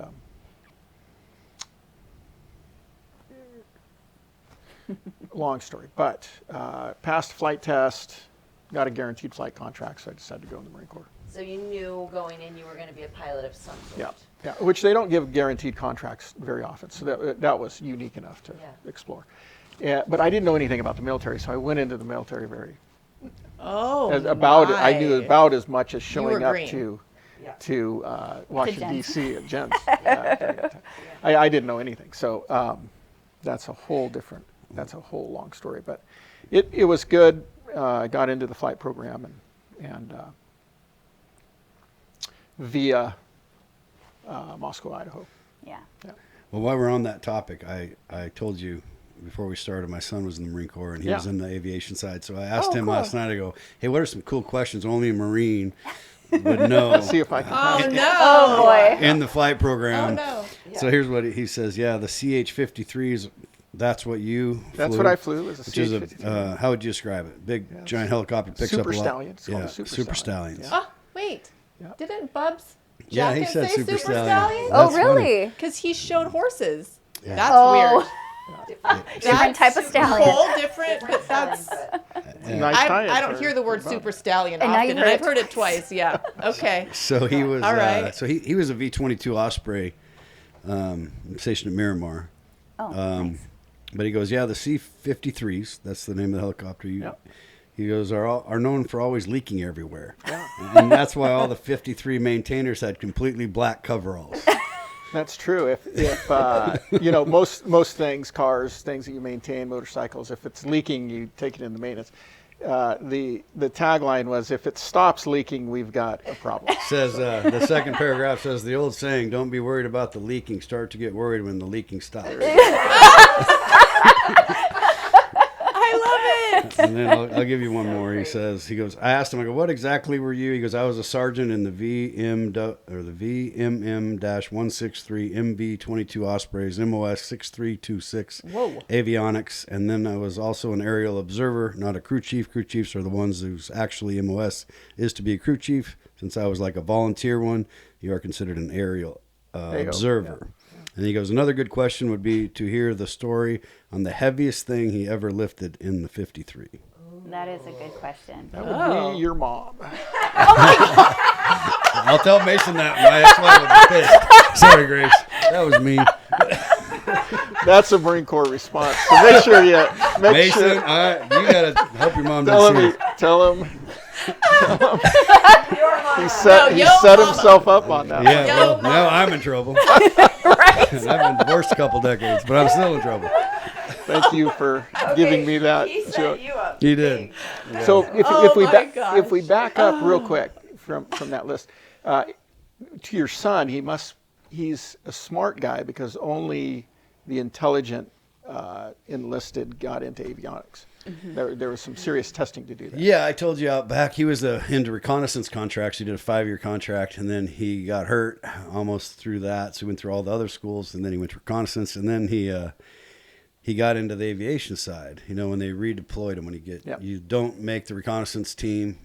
long story, but passed flight test, got a guaranteed flight contract, so I decided to go in the Marine Corps.
So you knew going in you were going to be a pilot of some sort.
Yeah, which they don't give guaranteed contracts very often, so that was unique enough to
Yeah.
explore. Yeah, but I didn't know anything about the military, so I went into the military
Oh,
I knew about as much as showing
were
up
green.
to Washington
Jen's.
D.C. at Jen's. During that time. I didn't know anything, so that's a whole long story. But it was good. I got into the flight program and via Moscow, Idaho.
Yeah.
Well, while we're on that topic, I told you before we started, my son was in the Marine Corps and he was in the aviation side. So I asked him last night, I go, hey, what are some cool questions only a Marine would know?
Let's see if I can.
Oh no!
Oh boy.
In the flight program.
Oh no!
So here's what he says. Yeah, the CH-53s, that's what you
That's
flew,
what I flew. Was a
which is
CH-53.
how would you describe it? Big, giant helicopter picks
Super
up a lot.
Stallions. It's called
Yeah,
a Super
Super
Stallion.
Stallions.
Oh wait,
Yeah.
didn't Bub's
Yeah, he
jacket
said
say
Super
Super
Stallion.
Stallion?
Oh,
That's funny.
really?
Because he showed horses.
Yeah.
That's
Oh.
weird.
Different type of stallion.
Whole different, but that's.
Nice tie-in
I don't
for-
hear the word
for Bob.
super stallion
And now
often,
you've
and
heard
I've
it
heard it twice. Yeah. Okay.
So he was.
All right.
So he was a V-22 Osprey, stationed at Miramar.
Oh, nice.
But he goes, yeah, the C-53s. That's the name of the helicopter.
Yep.
He goes, are known for always leaking everywhere, and that's why all the 53 maintainers had completely black coveralls.
That's true. If you know, most things, cars, things that you maintain, motorcycles, if it's leaking, you take it into maintenance. The tagline was, if it stops leaking, we've got a problem.
Says the second paragraph says the old saying, don't be worried about the leaking, start to get worried when the leaking stops.
I love it.
And then I'll give you one more. He goes, I asked him, I go, what exactly were you? He goes, I was a sergeant in the VMM-163 MB-22 Ospreys, MOS 6326
Whoa.
avionics. And then I was also an aerial observer, not a crew chief. Crew chiefs are the ones whose actually MOS is to be a crew chief. Since I was like a volunteer one, you are considered an aerial
There you go.
observer.
Yeah.
And he goes, another good question would be to hear the story on the heaviest thing he ever lifted in the 53.
That is a good question.
That would be your mom.
I'll tell Mason that. My ex-wife will be pissed. Sorry, Grace. That was mean.
That's a Marine Corps response. So make sure you
Mason,
sure,
you got to help your mom
tell
down
him. Tell him. He
yo,
set
mama.
himself up on that.
Yeah,
Yo,
well,
Mom.
now I'm in trouble.
Right.
I've been divorced a couple decades, but I'm still in trouble.
Thank you for giving me that
He set
joke.
you up.
You did.
So
Oh
if we
my gosh.
if we back up real quick from that list, to your son, he's a smart guy because only the intelligent enlisted got into avionics. There was some serious testing to do that.
Yeah, I told you out back. He was into reconnaissance contracts. He did a 5-year contract, and then he got hurt almost through that. So he went through all the other schools, and then he went to reconnaissance, and then he got into the aviation side. You know, when they redeployed him, you don't make the reconnaissance team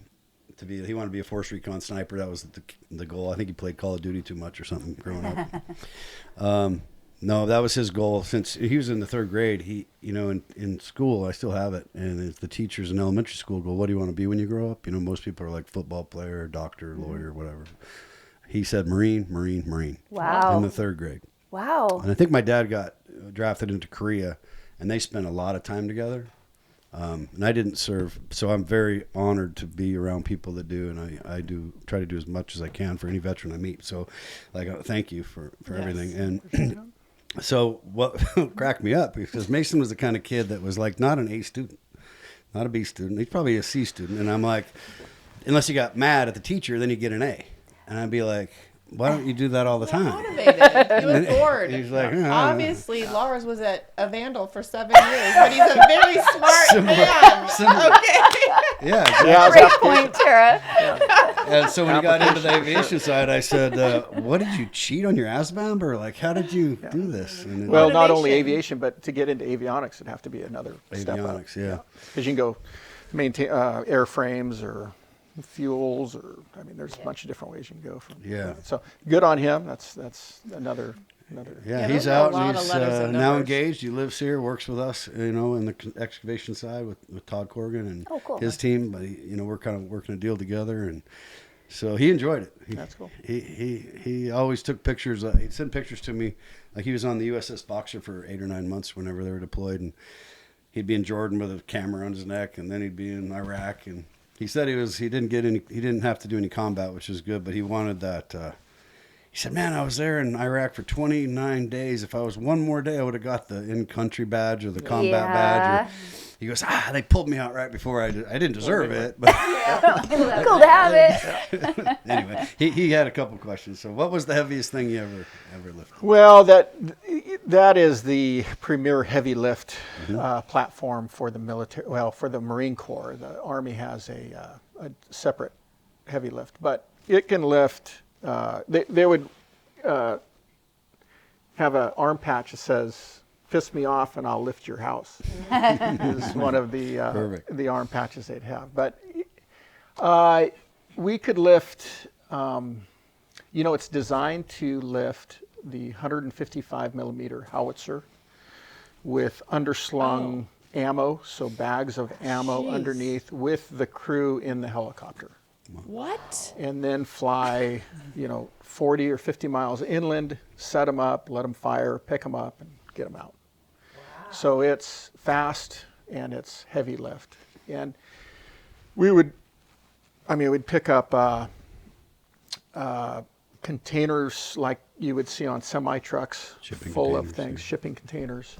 to be. He wanted to be a force recon sniper. That was the goal. I think he played Call of Duty too much or something growing up. No, that was his goal since he was in the 3rd grade. He, you know, in school, I still have it. And it's the teachers in elementary school go, what do you want to be when you grow up? You know, most people are like football player, doctor, lawyer, whatever. He said Marine.
Wow.
In the 3rd grade.
Wow.
And I think my dad got drafted into Korea, and they spent a lot of time together. And I didn't serve, so I'm very honored to be around people that do, and I do try to do as much as I can for any veteran I meet. So, thank you for everything. And so what cracked me up, because Mason was the kind of kid that was like not an A student, not a B student. He's probably a C student. And I'm like, unless you got mad at the teacher, then you get an A. And I'd be like, why don't you do that all the time?
Motivated. He was bored.
He's like,
Obviously, Lars was a vandal for 7 years, but he's a very smart man.
Similar.
Okay.
Yeah, exactly.
Yeah,
Great point, Tara.
And so when he got into the aviation side, I said, what, did you cheat on your ASVAB? Or like, how did you do this? And
Well, not only
Motivation.
aviation, but to get into avionics, it'd have to be another step up.
avionics, yeah.
Because you can go maintain airframes or fuels, or I mean, there's a bunch of different ways you can go from.
Yeah.
So good on him. That's another.
Yeah,
Yeah,
he's
those are a
out.
lot
And
of
he's
letters and
now
numbers.
engaged. He lives here, works with us, you know, in the excavation side with Todd Corrigan and
Oh, cool.
his team. But we're kind of working a deal together, and so he enjoyed it.
That's cool.
He always took pictures. He'd send pictures to me, like he was on the USS Boxer for 8 or 9 months whenever they were deployed, and he'd be in Jordan with a camera on his neck, and then he'd be in Iraq. And he said he didn't have to do any combat, which is good, but he wanted that. He said, "Man, I was there in Iraq for 29 days. If I was one more day, I would have got the in-country badge or the combat badge." He goes, they pulled me out right before I didn't deserve it, but
cool to have it.
Anyway, he had a couple questions. So, what was the heaviest thing you ever lifted?
Well, that is the premier heavy lift platform for the military. Well, for the Marine Corps, the Army has a separate heavy lift, but it can lift. They would have an arm patch that says, "Fist me off and I'll lift your house." Is one of the arm patches they'd have. But we could lift, it's designed to lift the 155 millimeter howitzer with underslung ammo, so bags of ammo underneath with the crew in the helicopter.
What?
And then fly, 40 or 50 miles inland, set them up, let them fire, pick them up, and get them out. Wow. So it's fast and it's heavy lift. And we'd pick up containers like you would see on semi-trucks, full of things, shipping containers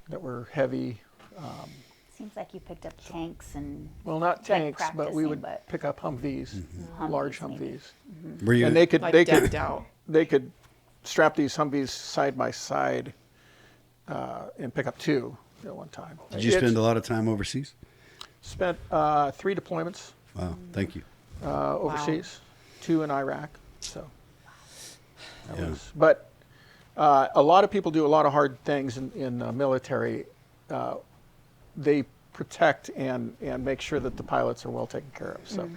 that were heavy.
Seems like you picked up tanks and...
Well, not tanks, but we would pick up Humvees, large Humvees.
Were you,
and they could
decked out.
They could strap these Humvees side by side and pick up two at one time.
Did you spend a lot of time overseas?
Spent 3 deployments.
Wow, thank you.
Overseas, 2 in Iraq. So, but a lot of people do a lot of hard things in the military. They protect and make sure that the pilots are well taken care of. So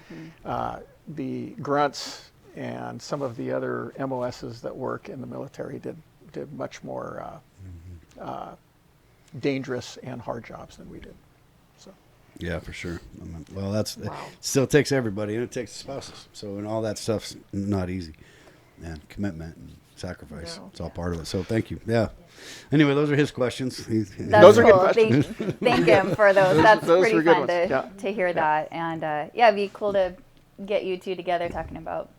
the grunts and some of the other MOSs that work in the military did much more dangerous and hard jobs than we did. So.
Yeah, for sure. Well, it still takes everybody, and it takes the spouses. So, and all that stuff's not easy. And commitment and sacrifice. No. It's all part of it. So, thank you. Yeah. Anyway, those are his questions.
Those are cool. Thank him for those. That's pretty fun to hear that. And it'd be cool to get you two together talking about,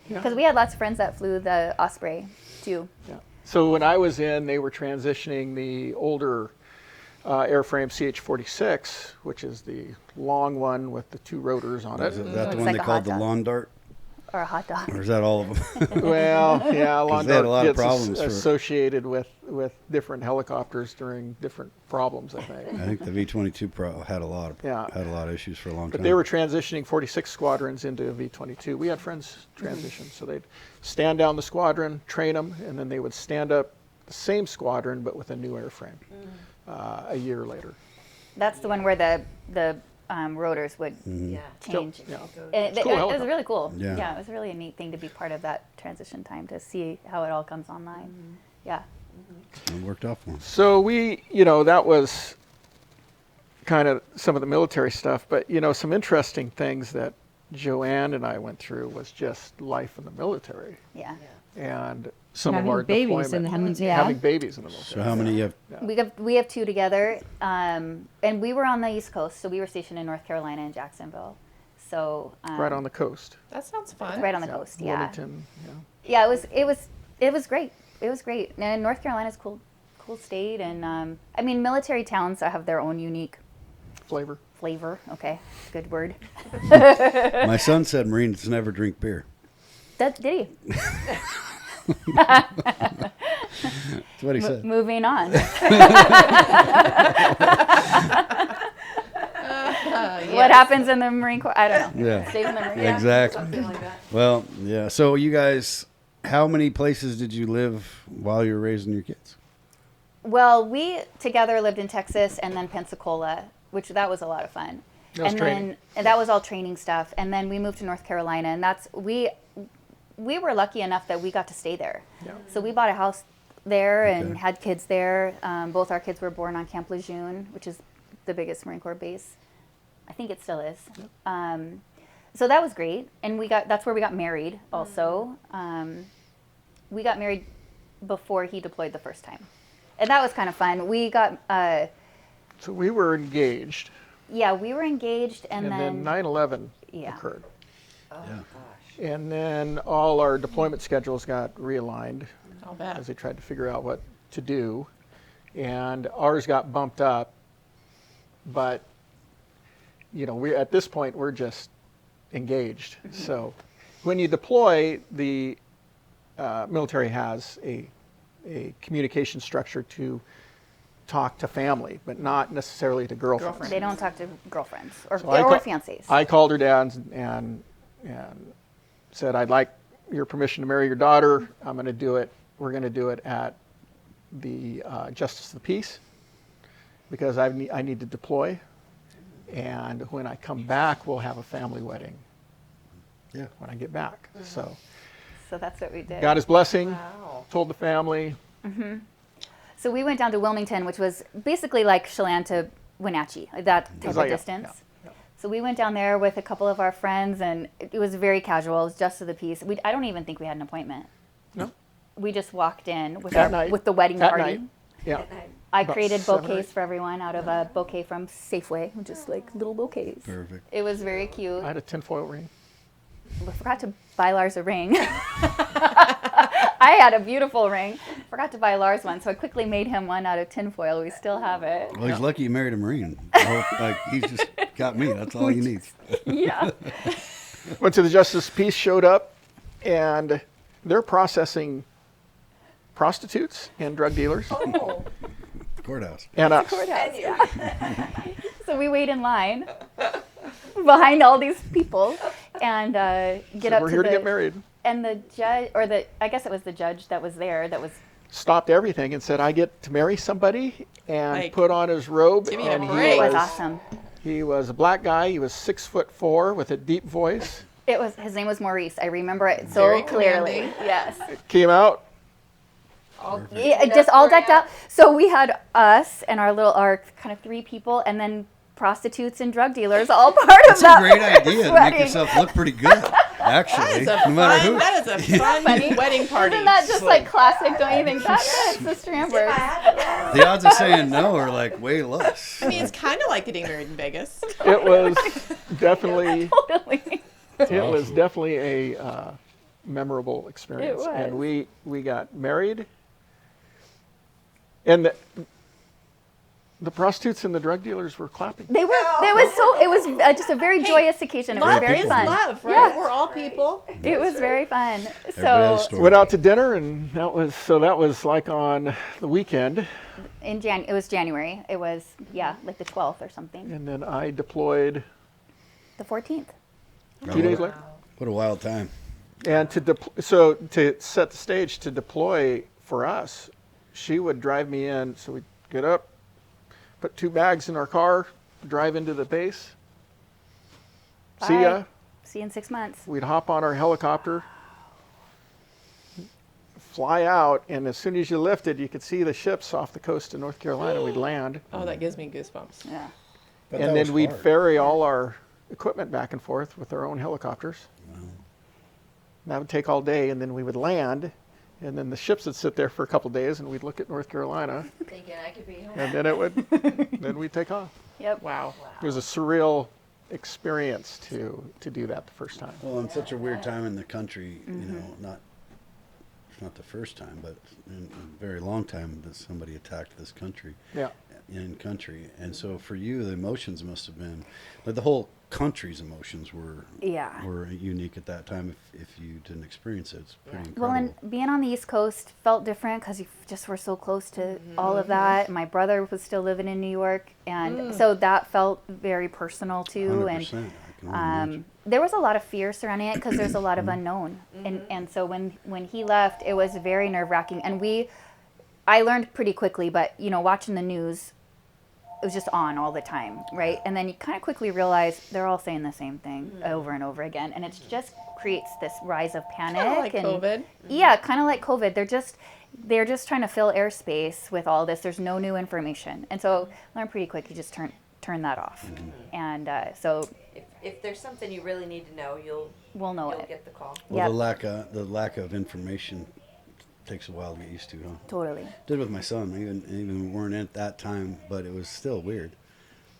because we had lots of friends that flew the Osprey too. Yeah.
So when I was in, they were transitioning the older airframe CH-46, which is the long one with the 2 rotors on it.
Is that the one they called the lawn dart?
Or a hot dog.
Or is that all of them?
Well, yeah, lawn
they had a lot
dart
of problems
associated with different helicopters during different problems, I think.
I think the V-22 had a lot of issues for a long time.
But they were transitioning 46 squadrons into a V-22. We had friends transition, so they'd stand down the squadron, train them, and then they would stand up the same squadron but with a new airframe a year later.
That's the one where the rotors would change. And it was really cool. Yeah, it was really a neat thing to be part of that transition time, to see how it all comes online. Yeah.
It worked out for them.
So that was kind of some of the military stuff, but some interesting things that Joanne and I went through was just life in the military.
Yeah.
And some
having
of our
babies
deployment.
in
Having babies in the military.
So how many you have?
We have 2 together, and we were on the East Coast, so we were stationed in North Carolina and Jacksonville. So
right on the coast.
That sounds fun.
Right on the coast,
Wilmington,
Yeah, it was great. It was great. And North Carolina's cool state, and military towns have their own unique
flavor.
Okay, good word.
My son said Marines never drink beer.
Did he?
That's what he said.
Moving on. What happens in the Marine Corps? I don't know.
Yeah.
Stays in the Marine.
Exactly.
Something like that.
Well, yeah. So you guys, how many places did you live while you were raising your kids?
Well, we together lived in Texas and then Pensacola, which that was a lot of fun. And that was all training stuff. And then we moved to North Carolina, and we were lucky enough that we got to stay there. Yeah. So we bought a house there and had kids there. Both our kids were born on Camp Lejeune, which is the biggest Marine Corps base. I think it still is. Yep. So that was great. And that's where we got married also. We got married before he deployed the first time. And that was kind of fun. We got
So we were engaged,
Yeah, we were engaged, and
then
then
9/11
Yeah.
occurred.
Oh,
Yeah.
gosh.
And then all our deployment schedules got realigned
I'll bet.
as they tried to figure out what to do. And ours got bumped up. But, we at this point, we're just engaged. So when you deploy, the military has a communication structure to talk to family, but not necessarily to girlfriends.
they don't talk to girlfriends or,
So I
or
call-
fiancés.
I called her dad and said, I'd like your permission to marry your daughter. I'm going to do it. We're going to do it at the Justice of the Peace because I need to deploy. And when I come back, we'll have a family wedding.
Yeah.
When I get back. So
So that's what we did.
got his blessing,
Wow.
told the family.
So we went down to Wilmington, which was basically like Chelan to Wenatchee, that type
like-
of
yeah,
distance.
yeah.
So we went down there with a couple of our friends, and it was very casual. It was just of the peace. I don't even think we had an appointment.
No.
We just walked in with,
At night.
with the wedding
At
party.
night. Yeah.
I
About
created
7 or
bouquets
8.
for everyone out of a bouquet from Safeway, just like little bouquets.
Perfect.
It was very cute.
I had a tinfoil ring.
We forgot to buy Lars a ring. I had a beautiful ring. Forgot to buy Lars one, so I quickly made him one out of tinfoil. We still have it.
Well, he's lucky you married a Marine. I hope, like, he's just got me. That's all he needs.
Yeah.
Went to the Justice of Peace, showed up, and they're processing prostitutes and drug dealers.
Oh,
Courthouse.
And us.
Courthouse, yeah. So we wait in line behind all these people and get up
We're
to
here
the
to get married.
And the judge, or I guess it was the judge that was there, that was
Stopped everything and said, I get to marry somebody, and
Like,
put on his robe.
give me a
And
break.
it was awesome.
he was a black guy. He was 6'4" with a deep voice.
His name was Maurice. I remember it so
Very
clearly.
commanding.
Yes.
Came out.
Yeah, just all decked out. So we had us and our kind of 3 people, and then prostitutes and drug dealers, all part
That's
of that.
a great idea to make
wedding.
yourself look pretty good, actually.
That
No matter who.
is a fun wedding party.
Isn't that just like classic? Don't you think that? It's the
if I
Strandbergs.
had to guess.
The odds of saying no are like way less.
I mean, it's kind of like getting married in Vegas.
It was definitely
Totally.
it was definitely a memorable experience.
It was.
And we got married. And the prostitutes and the drug dealers were clapping.
They were. It was just a very joyous occasion. It was
Love
very
is
people.
fun.
love, right?
Yeah.
We're all people.
It was very fun.
Everybody has a
So
story.
Went out to dinner, and that was like on the weekend.
it was January. It was like the 12th or something.
And then I deployed
The 14th.
2 days later.
What a wild time.
And to set the stage to deploy for us, she would drive me in. So we'd get up, put 2 bags in our car, drive into the base. See
Bye.
ya.
See you in 6 months.
We'd hop on our helicopter, fly out, and as soon as you lifted, you could see the ships off the coast of North Carolina. We'd land,
Oh, that gives me goosebumps.
Yeah.
But that
and
was
then we'd
hard.
ferry all our equipment back and forth with our own helicopters. That would take all day, and then we would land, and then the ships would sit there for a couple days, and we'd look at North Carolina,
Thinking I could be home.
and then we'd take off.
Yep.
Wow.
It was a surreal experience to do that the first time.
Well, in such a weird time in the country, you know, not the first time, but in a very long time that somebody attacked this country.
Yeah.
In country. And so for you, the emotions must have been, like the whole country's emotions were unique at that time. If you didn't experience it, it's pretty incredible.
Well, and being on the East Coast felt different because you just were so close to all of that. My brother was still living in New York, and so that felt very personal too.
100%.
And
I can only imagine.
there was a lot of fear surrounding it because there's a lot of unknown, and so when he left, it was very nerve-wracking. And I learned pretty quickly, but watching the news, it was just on all the time, right? And then you kind of quickly realize they're all saying the same thing over and over again, and it just creates this rise of panic.
Kind of like
and
COVID.
Yeah, kind of like COVID. They're just trying to fill airspace with all this. There's no new information, and so I learned pretty quick. You just turn that off, and so
If there's something you really need to know,
we'll know
you'll
it.
get the call.
Well,
Yep.
the lack of information takes a while to get used to, huh?
Totally.
Did with my son. Even weren't at that time, but it was still weird.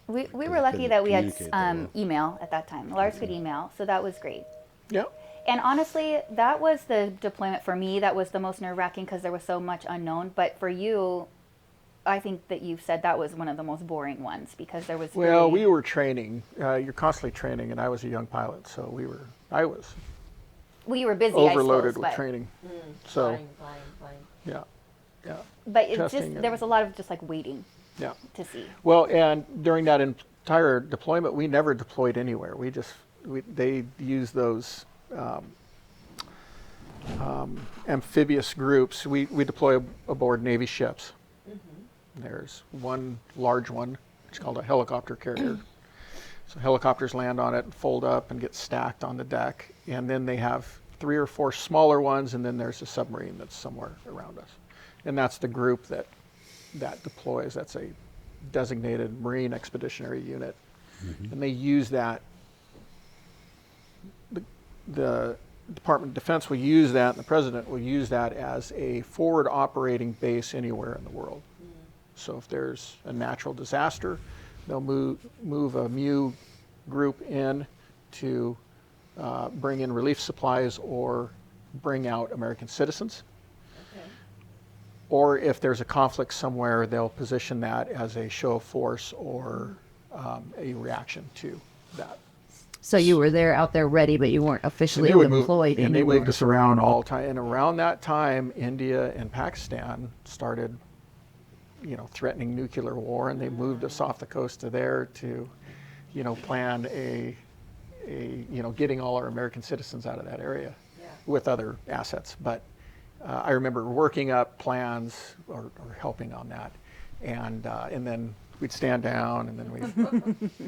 We
I
were lucky
couldn't
that we had
communicate that well.
email at that time. Lars could email, so that was great.
Yeah.
And honestly, that was the deployment for me that was the most nerve-wracking because there was so much unknown. But for you, I think that you said that was one of the most boring ones because there was.
Well,
really,
we were training. You're constantly training, and I was a young pilot, so I was
well, you were busy,
overloaded
I suppose,
with
but,
training. So
Flying.
yeah, yeah,
but it
testing
just
and-
there was a lot of just like waiting
yeah.
to see.
Well, and during that entire deployment, we never deployed anywhere. They used those amphibious groups. We deploy aboard Navy ships. There's one large one, it's called a helicopter carrier. So helicopters land on it and fold up and get stacked on the deck. And then they have 3 or 4 smaller ones, and then there's a submarine that's somewhere around us. And that's the group that deploys. That's a designated Marine Expeditionary Unit. And they use that. The Department of Defense will use that, and the President will use that as a forward operating base anywhere in the world. So if there's a natural disaster, they'll move a MU group in to bring in relief supplies or bring out American citizens. Or if there's a conflict somewhere, they'll position that as a show of force or a reaction to that.
So you were out there ready, but you weren't officially
And they would
employed
and they
anywhere.
moved us around all the time. And around that time, India and Pakistan started, threatening nuclear war, and they moved us off the coast of there to, plan getting all our American citizens out of that area with other assets. But I remember working up plans or helping on that, and then we'd stand down, and then we.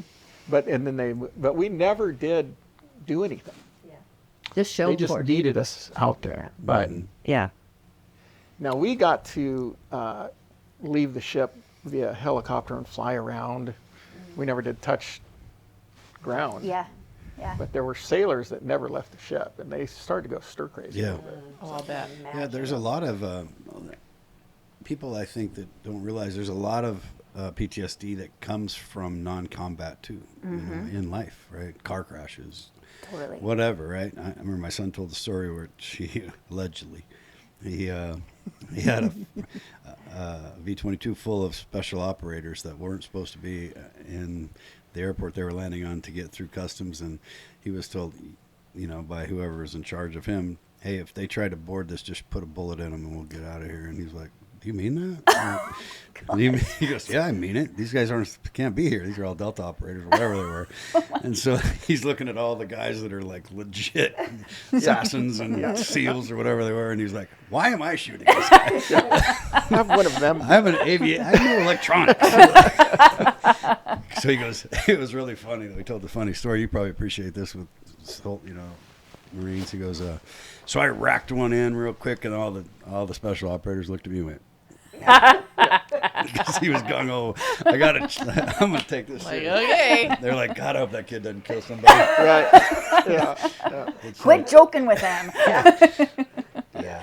But we never did do anything.
Just show
They just
for it.
needed us out there. But
Yeah.
now we got to leave the ship via helicopter and fly around. We never did touch ground.
Yeah, yeah.
But there were sailors that never left the ship, and they started to go stir crazy.
Yeah.
Oh, I'll bet.
Yeah, there's a lot of people, I think, that don't realize there's a lot of PTSD that comes from non-combat too, in life, right? Car crashes,
Totally.
whatever, right? I remember my son told the story where he allegedly he had a V-22 full of special operators that weren't supposed to be in the airport they were landing on to get through customs, and he was told, by whoever was in charge of him, hey, if they try to board this, just put a bullet in them and we'll get out of here. And he's like, do you mean that? He goes, yeah, I mean it. These guys can't be here. These are all Delta operators, whatever they were. And so he's looking at all the guys that are like legit assassins and SEALs or whatever they were, and he's like, why am I shooting this guy?
I have one of them.
I have an I know electronics. So he goes, it was really funny. We told the funny story. You probably appreciate this with, Marines. He goes, so I racked one in real quick, and all the special operators looked at me and went, because he was gung-ho. I'm going to take this
Like,
serious.
okay.
They're like, God, I hope that kid doesn't kill somebody.
Right. Yeah.
It's
Quit
like-
joking with him.
Yeah.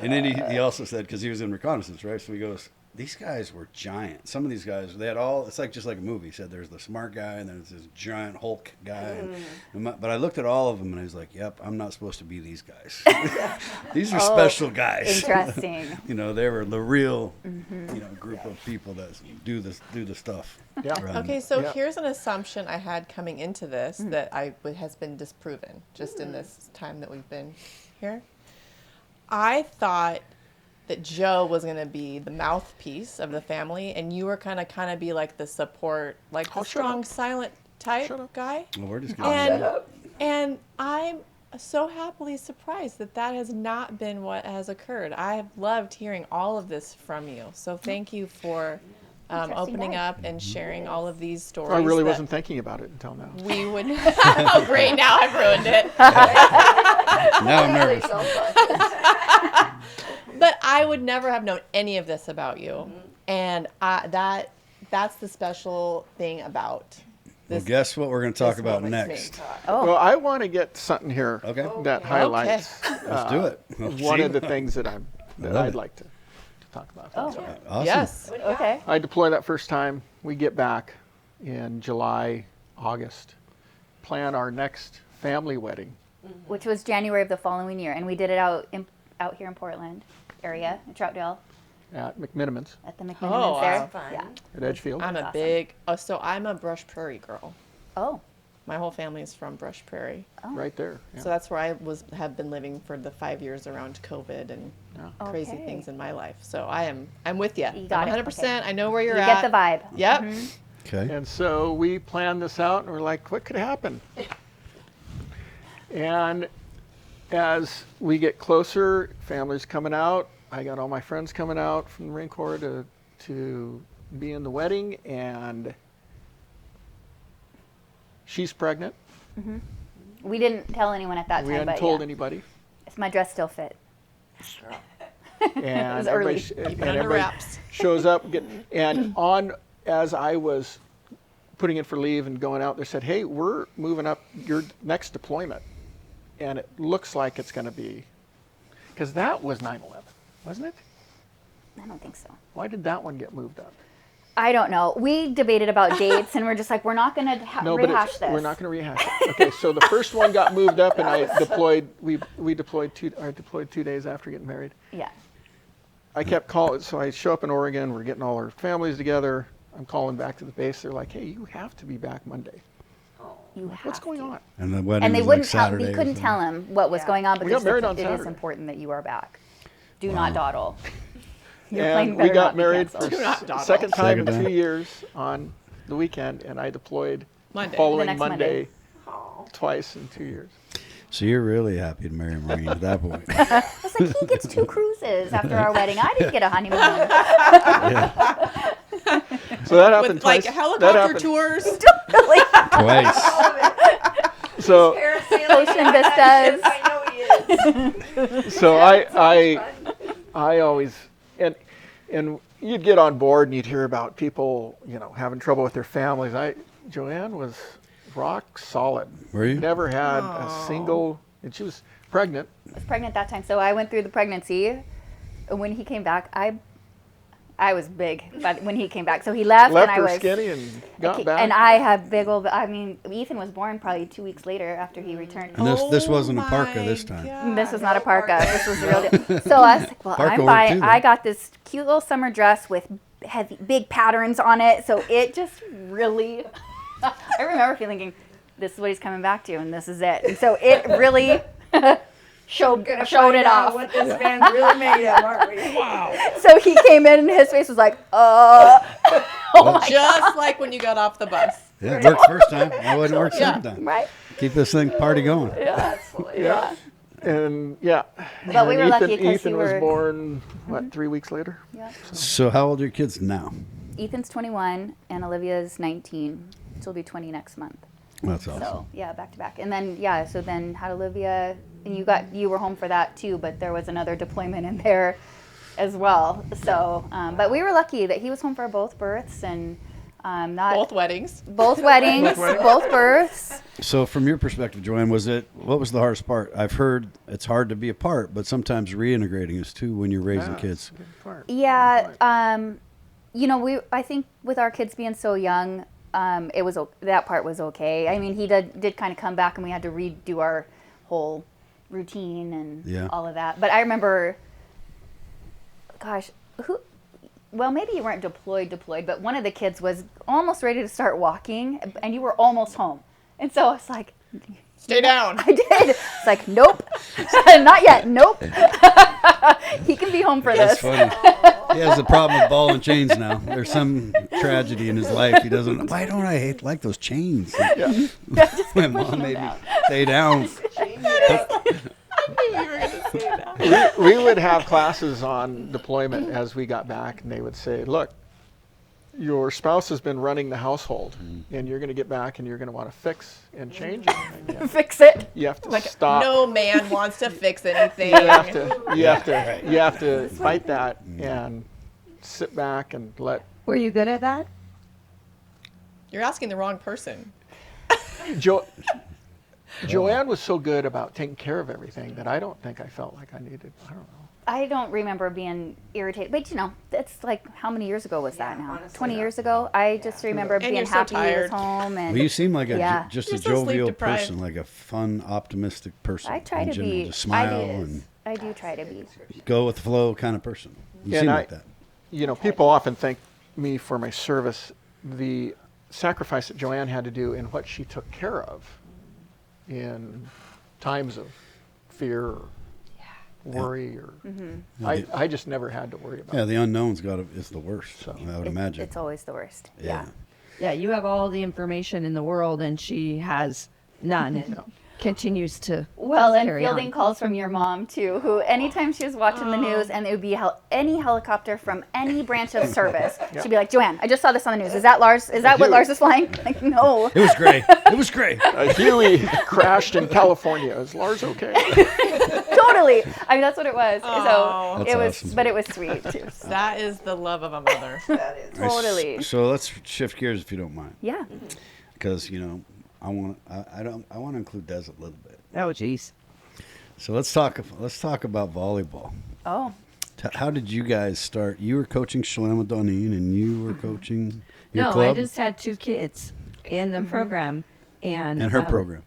And then he also said, because he was in reconnaissance, right? So he goes, these guys were giant. Some of these guys, they had it's just like a movie. He said there's the smart guy and there's this giant Hulk guy. But I looked at all of them and I was like, yep, I'm not supposed to be these guys. These are special guys.
Interesting.
They were the real, group of people that do the stuff.
Yeah.
Okay, so
Yeah.
here's an assumption I had coming into this that has been disproven just in this time that we've been here. I thought that Joe was going to be the mouthpiece of the family, and you were kind of be like the support, like the
Oh, shut
strong,
up.
silent type
Shut up.
guy.
Well, we're just gonna
And I'm so happily surprised that has not been what has occurred. I have loved hearing all of this from you. So thank you for opening
guy.
up and sharing all of these stories.
I really
that
wasn't thinking about it until now.
We would. Oh, great! Now I've ruined it.
now I'm nervous.
But I would never have known any of this about you, and that's the special thing about
Well,
this.
guess what we're going to talk
this
about
moment to me.
next?
Well, I want to get something here
Okay.
that highlights
Let's do it.
one of the things that I'm that
Love
I'd
it.
like to talk about.
Oh.
Awesome.
Yes.
Okay.
I deploy that first time. We get back in July, August. Plan our next family wedding.
Which was January of the following year, and we did it out here in Portland area, in Troutdale,
At McMiniman's
at the McMiniman's
Oh,
there.
wow.
Fun.
Yeah.
at Edgefield.
I'm a
awesome.
big. Oh, so I'm a Brush Prairie girl.
Oh.
My whole family is from Brush Prairie,
Right there. Yeah.
so that's where I have been living for the 5 years around COVID and crazy
Okay.
things in my life. So I'm with you.
You got
I'm
it.
100%.
Okay.
I know where you're
You
at.
get the vibe.
Yep.
Okay.
And so we planned this out, and we're like, what could happen? And as we get closer, families coming out. I got all my friends coming out from the Marine Corps to be in the wedding, and she's pregnant.
We didn't tell anyone at that
We
time,
hadn't
but
told
yeah.
anybody.
My dress still fit.
And
was
everybody,
early.
sh-
Keep
and
it under
everybody
wraps.
shows up. And on as I was putting in for leave and going out, they said, "Hey, we're moving up your next deployment," and it looks like it's going to be because that was 9/11, wasn't it?
I don't think so.
Why did that one get moved up?
I don't know. We debated about dates, and we're just like, we're not going to rehash this.
we're not going to rehash it. Okay, so the first one got moved up, and I deployed. We deployed I deployed 2 days after getting married.
Yeah.
I kept calling, so I show up in Oregon. We're getting all our families together. I'm calling back to the base. They're like, "Hey, you have to be back Monday.
You have
What's going
to.
on?"
And the wedding
And they
was
wouldn't
like
tell.
Saturday.
We
or
couldn't
something.
tell him what was going on
We
because
got married on
it is
Saturday.
important that you are back. Do not dawdle. Your
And
plane
we
better
got
not be
married
canceled.
for
Do not dawdle.
second time
Second
in
time.
2 years on the weekend, and I deployed
Monday.
following
The next
Monday twice in 2 years.
So you're really happy to marry a Marine at that point.
I was like, he gets 2 cruises after our wedding. I didn't get a honeymoon.
Yeah.
So that happened
With
twice.
like
That
helicopter
happened.
tours.
Totally.
Twice.
So
Ocean vistas.
I know he is.
so I always and you'd get on board and you'd hear about people having trouble with their families. Joanne was rock solid.
Were you?
Never had a single, and she was pregnant.
I was pregnant that time, so I went through the pregnancy. When he came back, I was big, but when he came back, so he left,
Left
and I
her
was
skinny and got back.
and I had big old. I mean, Ethan was born probably 2 weeks later after he returned.
And this wasn't a
Oh
parka
my
this time.
God.
This was not a parka. This was the real deal. So I was like, well,
Parka
I'm
worked
buying.
too, though.
I got this cute little summer dress with heavy, big patterns on it. So it just really. I remember thinking, this is what he's coming back to, and this is it. And so it really showed it off.
What this man's really made of, aren't we? Wow.
So he came in, and his face was like, oh my
Just like when you got off the bus.
Yeah, it worked first time. I wouldn't work second time.
right.
Keep this thing party going.
That's hilarious.
Yeah. And yeah.
But we
And
were lucky 'cause
Ethan
you
was
were-
born, 3 weeks later?
Yeah.
So how old are your kids now?
Ethan's 21, and Olivia's 19. She'll be 20 next month.
That's awesome.
So yeah, back to back, and then so then had Olivia, and you were home for that too, but there was another deployment in there as well. So, but we were lucky that he was home for both births and not
Both weddings.
both weddings, both births.
So from your perspective, Joanne, what was the hardest part? I've heard it's hard to be apart, but sometimes reintegrating is too when you're raising kids.
Yeah, I think with our kids being so young, that part was okay. I mean, he did kind of come back, and we had to redo our whole routine and all of that. But I remember, gosh, well, maybe you weren't deployed, but one of the kids was almost ready to start walking, and you were almost home. And so I was like,
Stay down.
I did. It's like, nope, not yet, nope. He can be home for
That's
this.
funny. He has a problem with ball and chains now. There's some tragedy in his life. He doesn't. Why don't I like those chains? My mom made me stay down.
We would have classes on deployment as we got back, and they would say, look, your spouse has been running the household, and you're going to get back and you're going to want to fix and change it.
Fix it.
You have to stop.
No man wants to fix anything.
You have to fight that and sit back and let.
Were you good at that?
You're asking the wrong person.
Joanne was so good about taking care of everything that I don't think I felt like I needed. I don't know.
I don't remember being irritated, but that's like how many years ago was that now?
honestly,
20 years ago. I just remember
And
being
you're so
happy he was
tired.
home, and
Well, you seem like just
You're
a
so sleep
jovial
deprived.
person, like a fun, optimistic person.
I try
in
to
general.
be.
Just smile and
I do try to be.
go with the flow kind of person. You
And
seem like that.
People often thank me for my service, the sacrifice that Joanne had to do and what she took care of in times of fear or worry or I just never had to worry about
Yeah,
it.
the unknown's is the worst.
So-
I would imagine.
It's always the worst.
yeah.
Yeah, you have all the information in the world, and she has none, and continues to
Well, and
carry
fielding
on.
calls from your mom too, who anytime she was watching the news and it would be any helicopter from any branch of service, she'd be like, Joanne, I just saw this on the news. Is that Lars? Is that what
Huey.
Lars is flying? Like, no.
It was great. It was great.
Huey crashed in California. Is Lars okay?
Totally. I mean, that's what it was.
Aw.
So
That's
it was,
awesome.
but it was sweet too. So.
That is the love of a mother.
That is.
Totally.
So let's shift gears if you don't mind,
Yeah.
because I want to include Des a little bit.
Oh, geez.
So let's talk about volleyball.
Oh.
How did you guys start? You were coaching Chelan Valley, and you were coaching your
No,
club
I just had 2 kids in the program, and
and her program.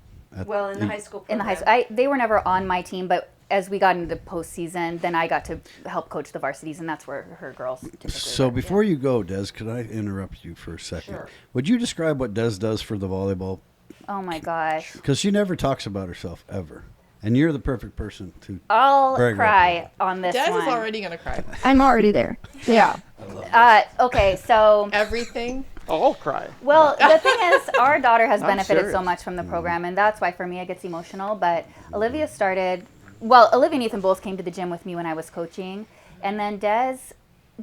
Well, in the high school
In the high
program.
school, they were never on my team, but as we got into postseason, then I got to help coach the varsities, and that's where her girls typically
So
were.
before you go, Des, could I interrupt you for a second?
Sure.
Would you describe what Des does for the volleyball?
Oh my gosh.
Because she never talks about herself ever, and you're the perfect person to.
I'll
Very
cry on this
Des
one.
is already going to cry.
I'm already there. Yeah.
Okay, so
Everything.
I'll cry.
well, the thing is, our daughter has
I'm
benefited so
serious.
much from the program, and that's why for me it gets emotional. But Olivia Olivia and Ethan both came to the gym with me when I was coaching, and then Des,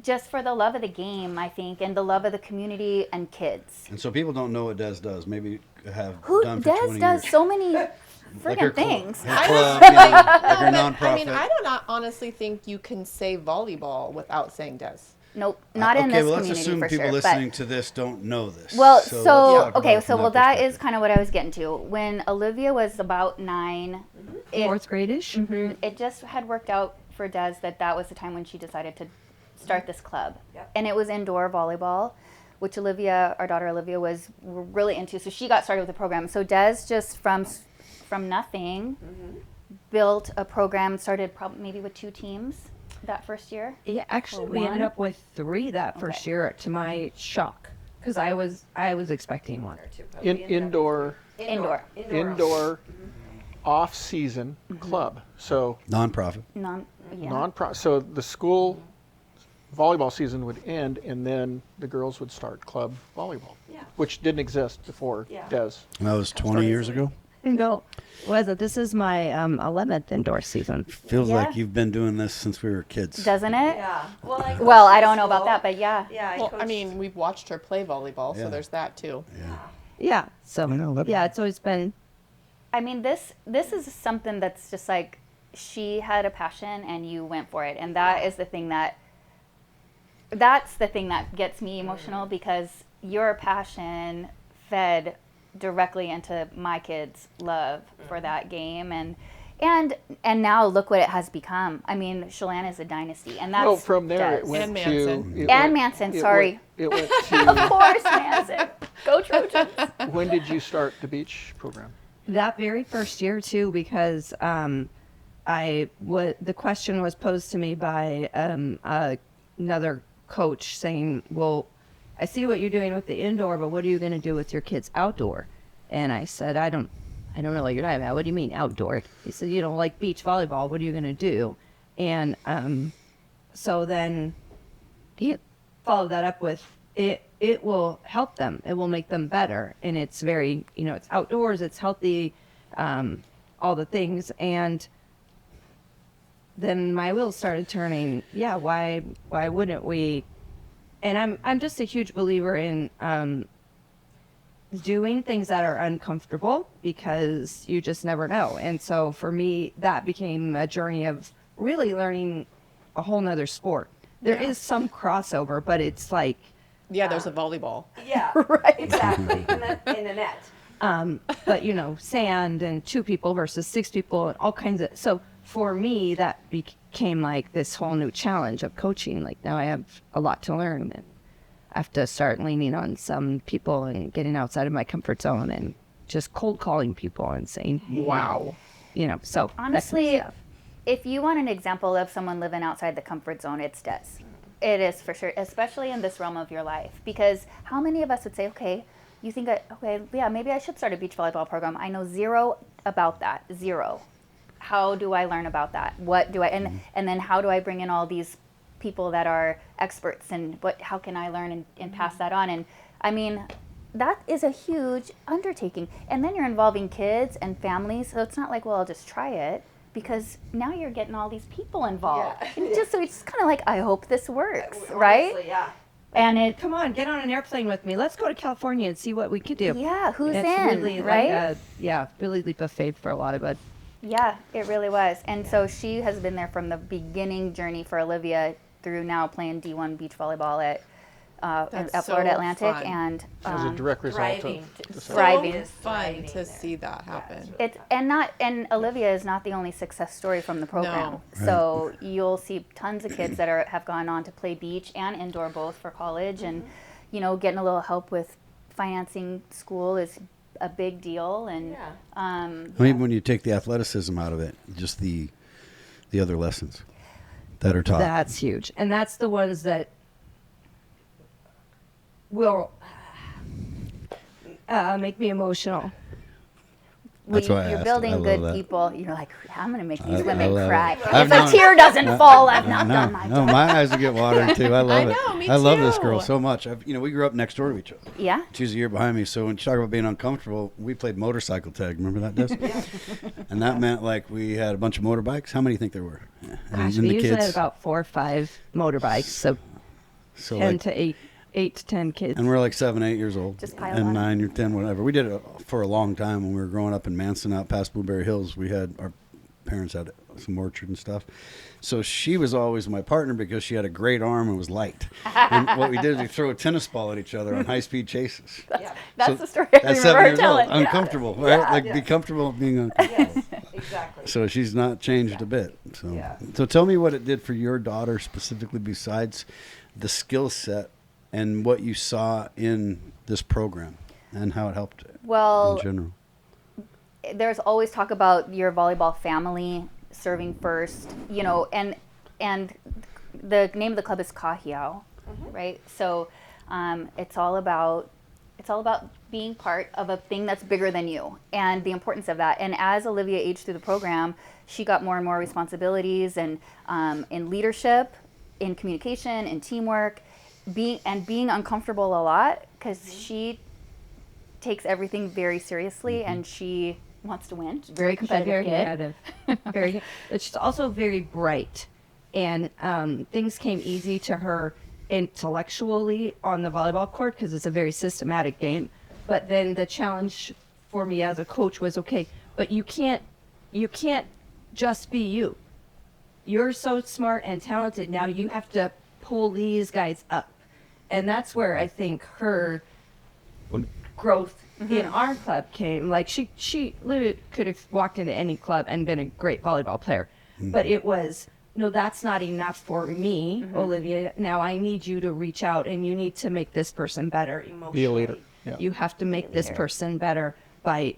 just for the love of the game, I think, and the love of the community and kids.
And so people don't know what Des does. Maybe have
Who
done for
Des
20
does
years.
so many
Like
freaking
her club-
things.
her club, like her nonprofit.
I mean, I do not honestly think you can say volleyball without saying Des.
Nope, not in
okay,
this
well, let's
community
assume
for
people
sure.
listening to this don't know this.
Well,
let's
so
talk
okay,
about it
so
from
well, that is
perspective.
kind of what I was getting to. When Olivia was about 9, it,
4th grade-ish.
it just had worked out for Des that was the time when she decided to start this club,
Yep.
and it was indoor volleyball, which Olivia, our daughter Olivia, was really into. So she got started with the program. So Des just from nothing built a program. Started probably maybe with 2 teams that first year.
Yeah, actually,
Or
we ended
one?
up with 3 that first
Okay.
year, to my shock, because I was expecting 1.
Indoor
Indoor.
off-season club. So
Nonprofit.
So the school volleyball season would end, and then the girls would start club volleyball, which didn't exist before Des.
And that was 20 years ago.
No, this is my 11th indoor season.
Feels
Yeah.
like you've been doing this since we were kids.
Doesn't it?
Yeah. Well, I
Well, I
coached
don't know about
school.
that, but yeah.
Yeah.
Well, I
coached-
mean, we've watched her play volleyball,
Yeah.
so there's that too.
Yeah.
Yeah, so
know,
yeah, it's always been.
I mean, this is something that's just like she had a passion and you went for it, and that's the thing that gets me emotional, because your passion fed directly into my kids' love for that game, and now look what it has become. I mean, Chelan is a dynasty, and that's
Well, from there it
Des.
went
And
to
Manson.
it
And
went-
Manson,
it
sorry.
went- It went
Of
to.
course, Manson. Go Trojans.
When did you start the beach program?
That very first year too, because the question was posed to me by another coach saying, "Well, I see what you're doing with the indoor, but what are you going to do with your kids outdoor?" And I said, "I don't know what you're talking about. What do you mean outdoor?" He said, "Like beach volleyball. What are you going to do?" And so then he followed that up with, it will help them. It will make them better. And it's very, it's outdoors, it's healthy, all the things. And then my wheels started turning. Yeah, why wouldn't we? And I'm just a huge believer in doing things that are uncomfortable, because you just never know. And so for me, that became a journey of really learning a whole nother sport. There is some crossover, but it's like,
Yeah, there's a volleyball.
Yeah.
Right.
Exactly. In the net.
but sand and 2 people versus 6 people and all kinds of. So for me, that became like this whole new challenge of coaching. Like now I have a lot to learn, and I have to start leaning on some people and getting outside of my comfort zone and just cold calling people and saying, wow, you know, so.
Honestly, if you want an example of someone living outside the comfort zone, it's Des. It is for sure, especially in this realm of your life. Because how many of us would say, okay, you think, okay, yeah, maybe I should start a beach volleyball program. I know zero about that, zero. How do I learn about that? What do I, and then how do I bring in all these people that are experts, and how can I learn and pass that on? And I mean, that is a huge undertaking. And then you're involving kids and families, so it's not like, well, I'll just try it, because now you're getting all these people involved.
Yeah.
And so it's kind of like, I hope this works, right?
Honestly, yeah.
And it,
Come on, get on an airplane with me. Let's go to California and see what we could do.
yeah, who's
It's
in,
really
right?
really leap of faith for a lot of us.
Yeah, it really was. And so she has been there from the beginning journey for Olivia through now playing D1 beach volleyball at
That's
Florida
so
Atlantic,
fun.
and
As a direct result
Thriving.
of
So
Thriving.
fun to see that happen.
and Olivia is not the only success story from the program.
No.
So you'll see tons of kids that have gone on to play beach and indoor both for college, and you know, getting a little help with financing school is a big deal. And
Yeah.
Well, even when you take the athleticism out of it, just the other lessons that are taught.
That's huge. And that's the ones that will make me emotional.
That's why I
you're
asked.
building
I love
good
that.
people. You're like, I'm going to make these
I
women
love it.
cry.
I've
If a
known-
tear doesn't fall, I've not done my
No,
job.
my eyes will get watered too. I love
I
it.
know, me
I love this
too.
girl so much. We grew up next door to each other.
Yeah.
She's a year behind me. So when you talk about being uncomfortable, we played motorcycle tag. Remember that, Des? And that meant like we had a bunch of motorbikes. How many do you think there were?
Gosh, we usually had about 4 or 5 motorbikes, so
so
10
like,
to 8 to 10 kids.
and we're like 7, 8 years old,
Just pile
and
on.
9 or 10, whatever. We did it for a long time when we were growing up in Manson, out past Blueberry Hills. We had our parents had some orchard and stuff. So she was always my partner because she had a great arm and was light. And what we did is we throw a tennis ball at each other on high-speed chases.
That's
So
the story I
That's
remember
7
her
years
telling.
old. Uncomfortable, right? Be comfortable being uncomfortable.
Yes, exactly.
So she's not changed a bit. So,
Yeah.
so tell me what it did for your daughter specifically, besides the skill set and what you saw in this program and how it helped
Well,
in general.
there's always talk about your volleyball family serving first, you know, and the name of the club is Kahiao, right? So it's all about being part of a thing that's bigger than you, and the importance of that. And as Olivia aged through the program, she got more and more responsibilities, and in leadership, in communication, in teamwork, being uncomfortable a lot, because she takes everything very seriously, and she wants to win. She's a very competitive kid.
Very, but she's also very bright, and things came easy to her intellectually on the volleyball court because it's a very systematic game. But then the challenge for me as a coach was, okay, but you can't just be you. You're so smart and talented. Now you have to pull these guys up, and that's where I think her growth in our club came. Like she literally could have walked into any club and been a great volleyball player, but it was, no, that's not enough for me, Olivia. Now I need you to reach out, and you need to make this person better emotionally.
Be a leader. Yeah.
You have to make this person better by,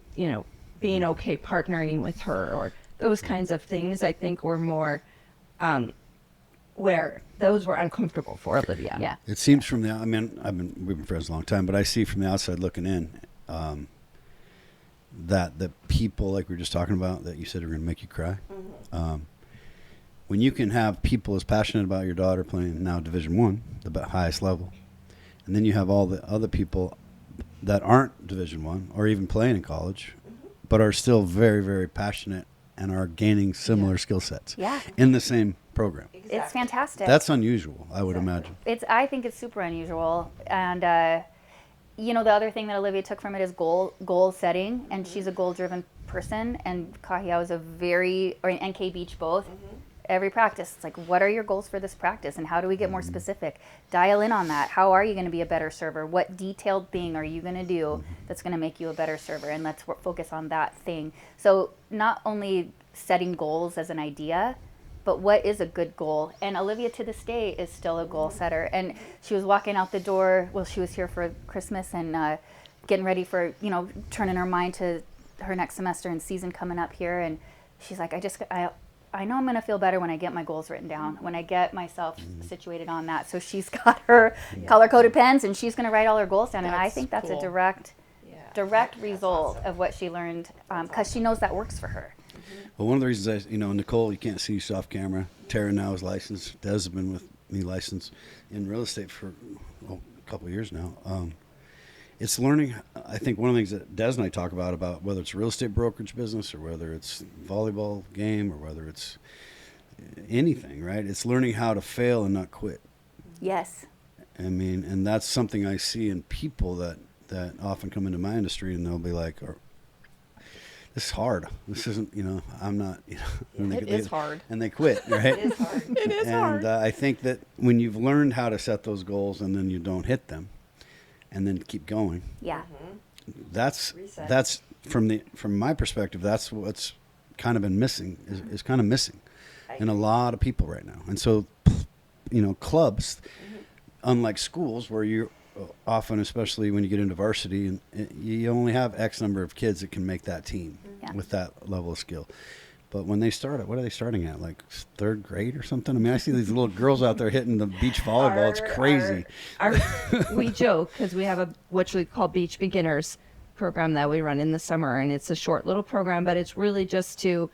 being okay partnering with her, or those kinds of things. I think were more where those were uncomfortable for Olivia.
Yeah.
It seems from we've been friends a long time, but I see from the outside looking in that the people, like we were just talking about, that you said are going to make you cry. When you can have people as passionate about your daughter playing now Division I, the highest level, and then you have all the other people that aren't Division I or even playing in college, but are still very, very passionate and are gaining similar skill sets
Yeah.
in the same program.
It's fantastic.
That's unusual, I would imagine.
I think it's super unusual. And the other thing that Olivia took from it is goal setting, and she's a goal driven person, and Kahiao is and NK Beach both. Every practice, it's like, what are your goals for this practice, and how do we get more specific? Dial in on that. How are you going to be a better server? What detailed thing are you going to do that's going to make you a better server? And let's focus on that thing. So not only setting goals as an idea, but what is a good goal? And Olivia to this day is still a goal setter. And she was walking out the door, well, she was here for Christmas and getting ready for, you know, turning her mind to her next semester and season coming up here. And she's like, I know I'm going to feel better when I get my goals written down, when I get myself situated on that. So she's got her color-coded pens, and she's going to write all her goals down. And I think that's
cool.
a direct result of what she learned, because she knows that works for her.
Well, one of the reasons Nicole, you can't see you off camera. Tara now is licensed. Des has been with me licensed in real estate for a couple of years now. It's learning. I think one of the things that Des and I talk about whether it's real estate brokerage business or whether it's volleyball game or whether it's anything, right? It's learning how to fail and not quit.
Yes.
I mean, and that's something I see in people that often come into my industry and they'll be like, this is hard. This isn't, I'm not,
It is hard.
And they quit, right?
It is hard.
It is hard.
And I think that when you've learned how to set those goals and then you don't hit them and then keep going,
Yeah.
that's
Reset.
from my perspective, that's what's kind of been missing, is kind of missing in a lot of people right now. And so, clubs, unlike schools where you're often, especially when you get into varsity, and you only have X number of kids that can make that team with that level of skill. But when they start at, what are they starting at? Like third grade or something? I mean, I see these little girls out there hitting the beach volleyball. It's crazy.
We joke because we have what we call Beach Beginners program that we run in the summer, and it's a short little program, but it's really just to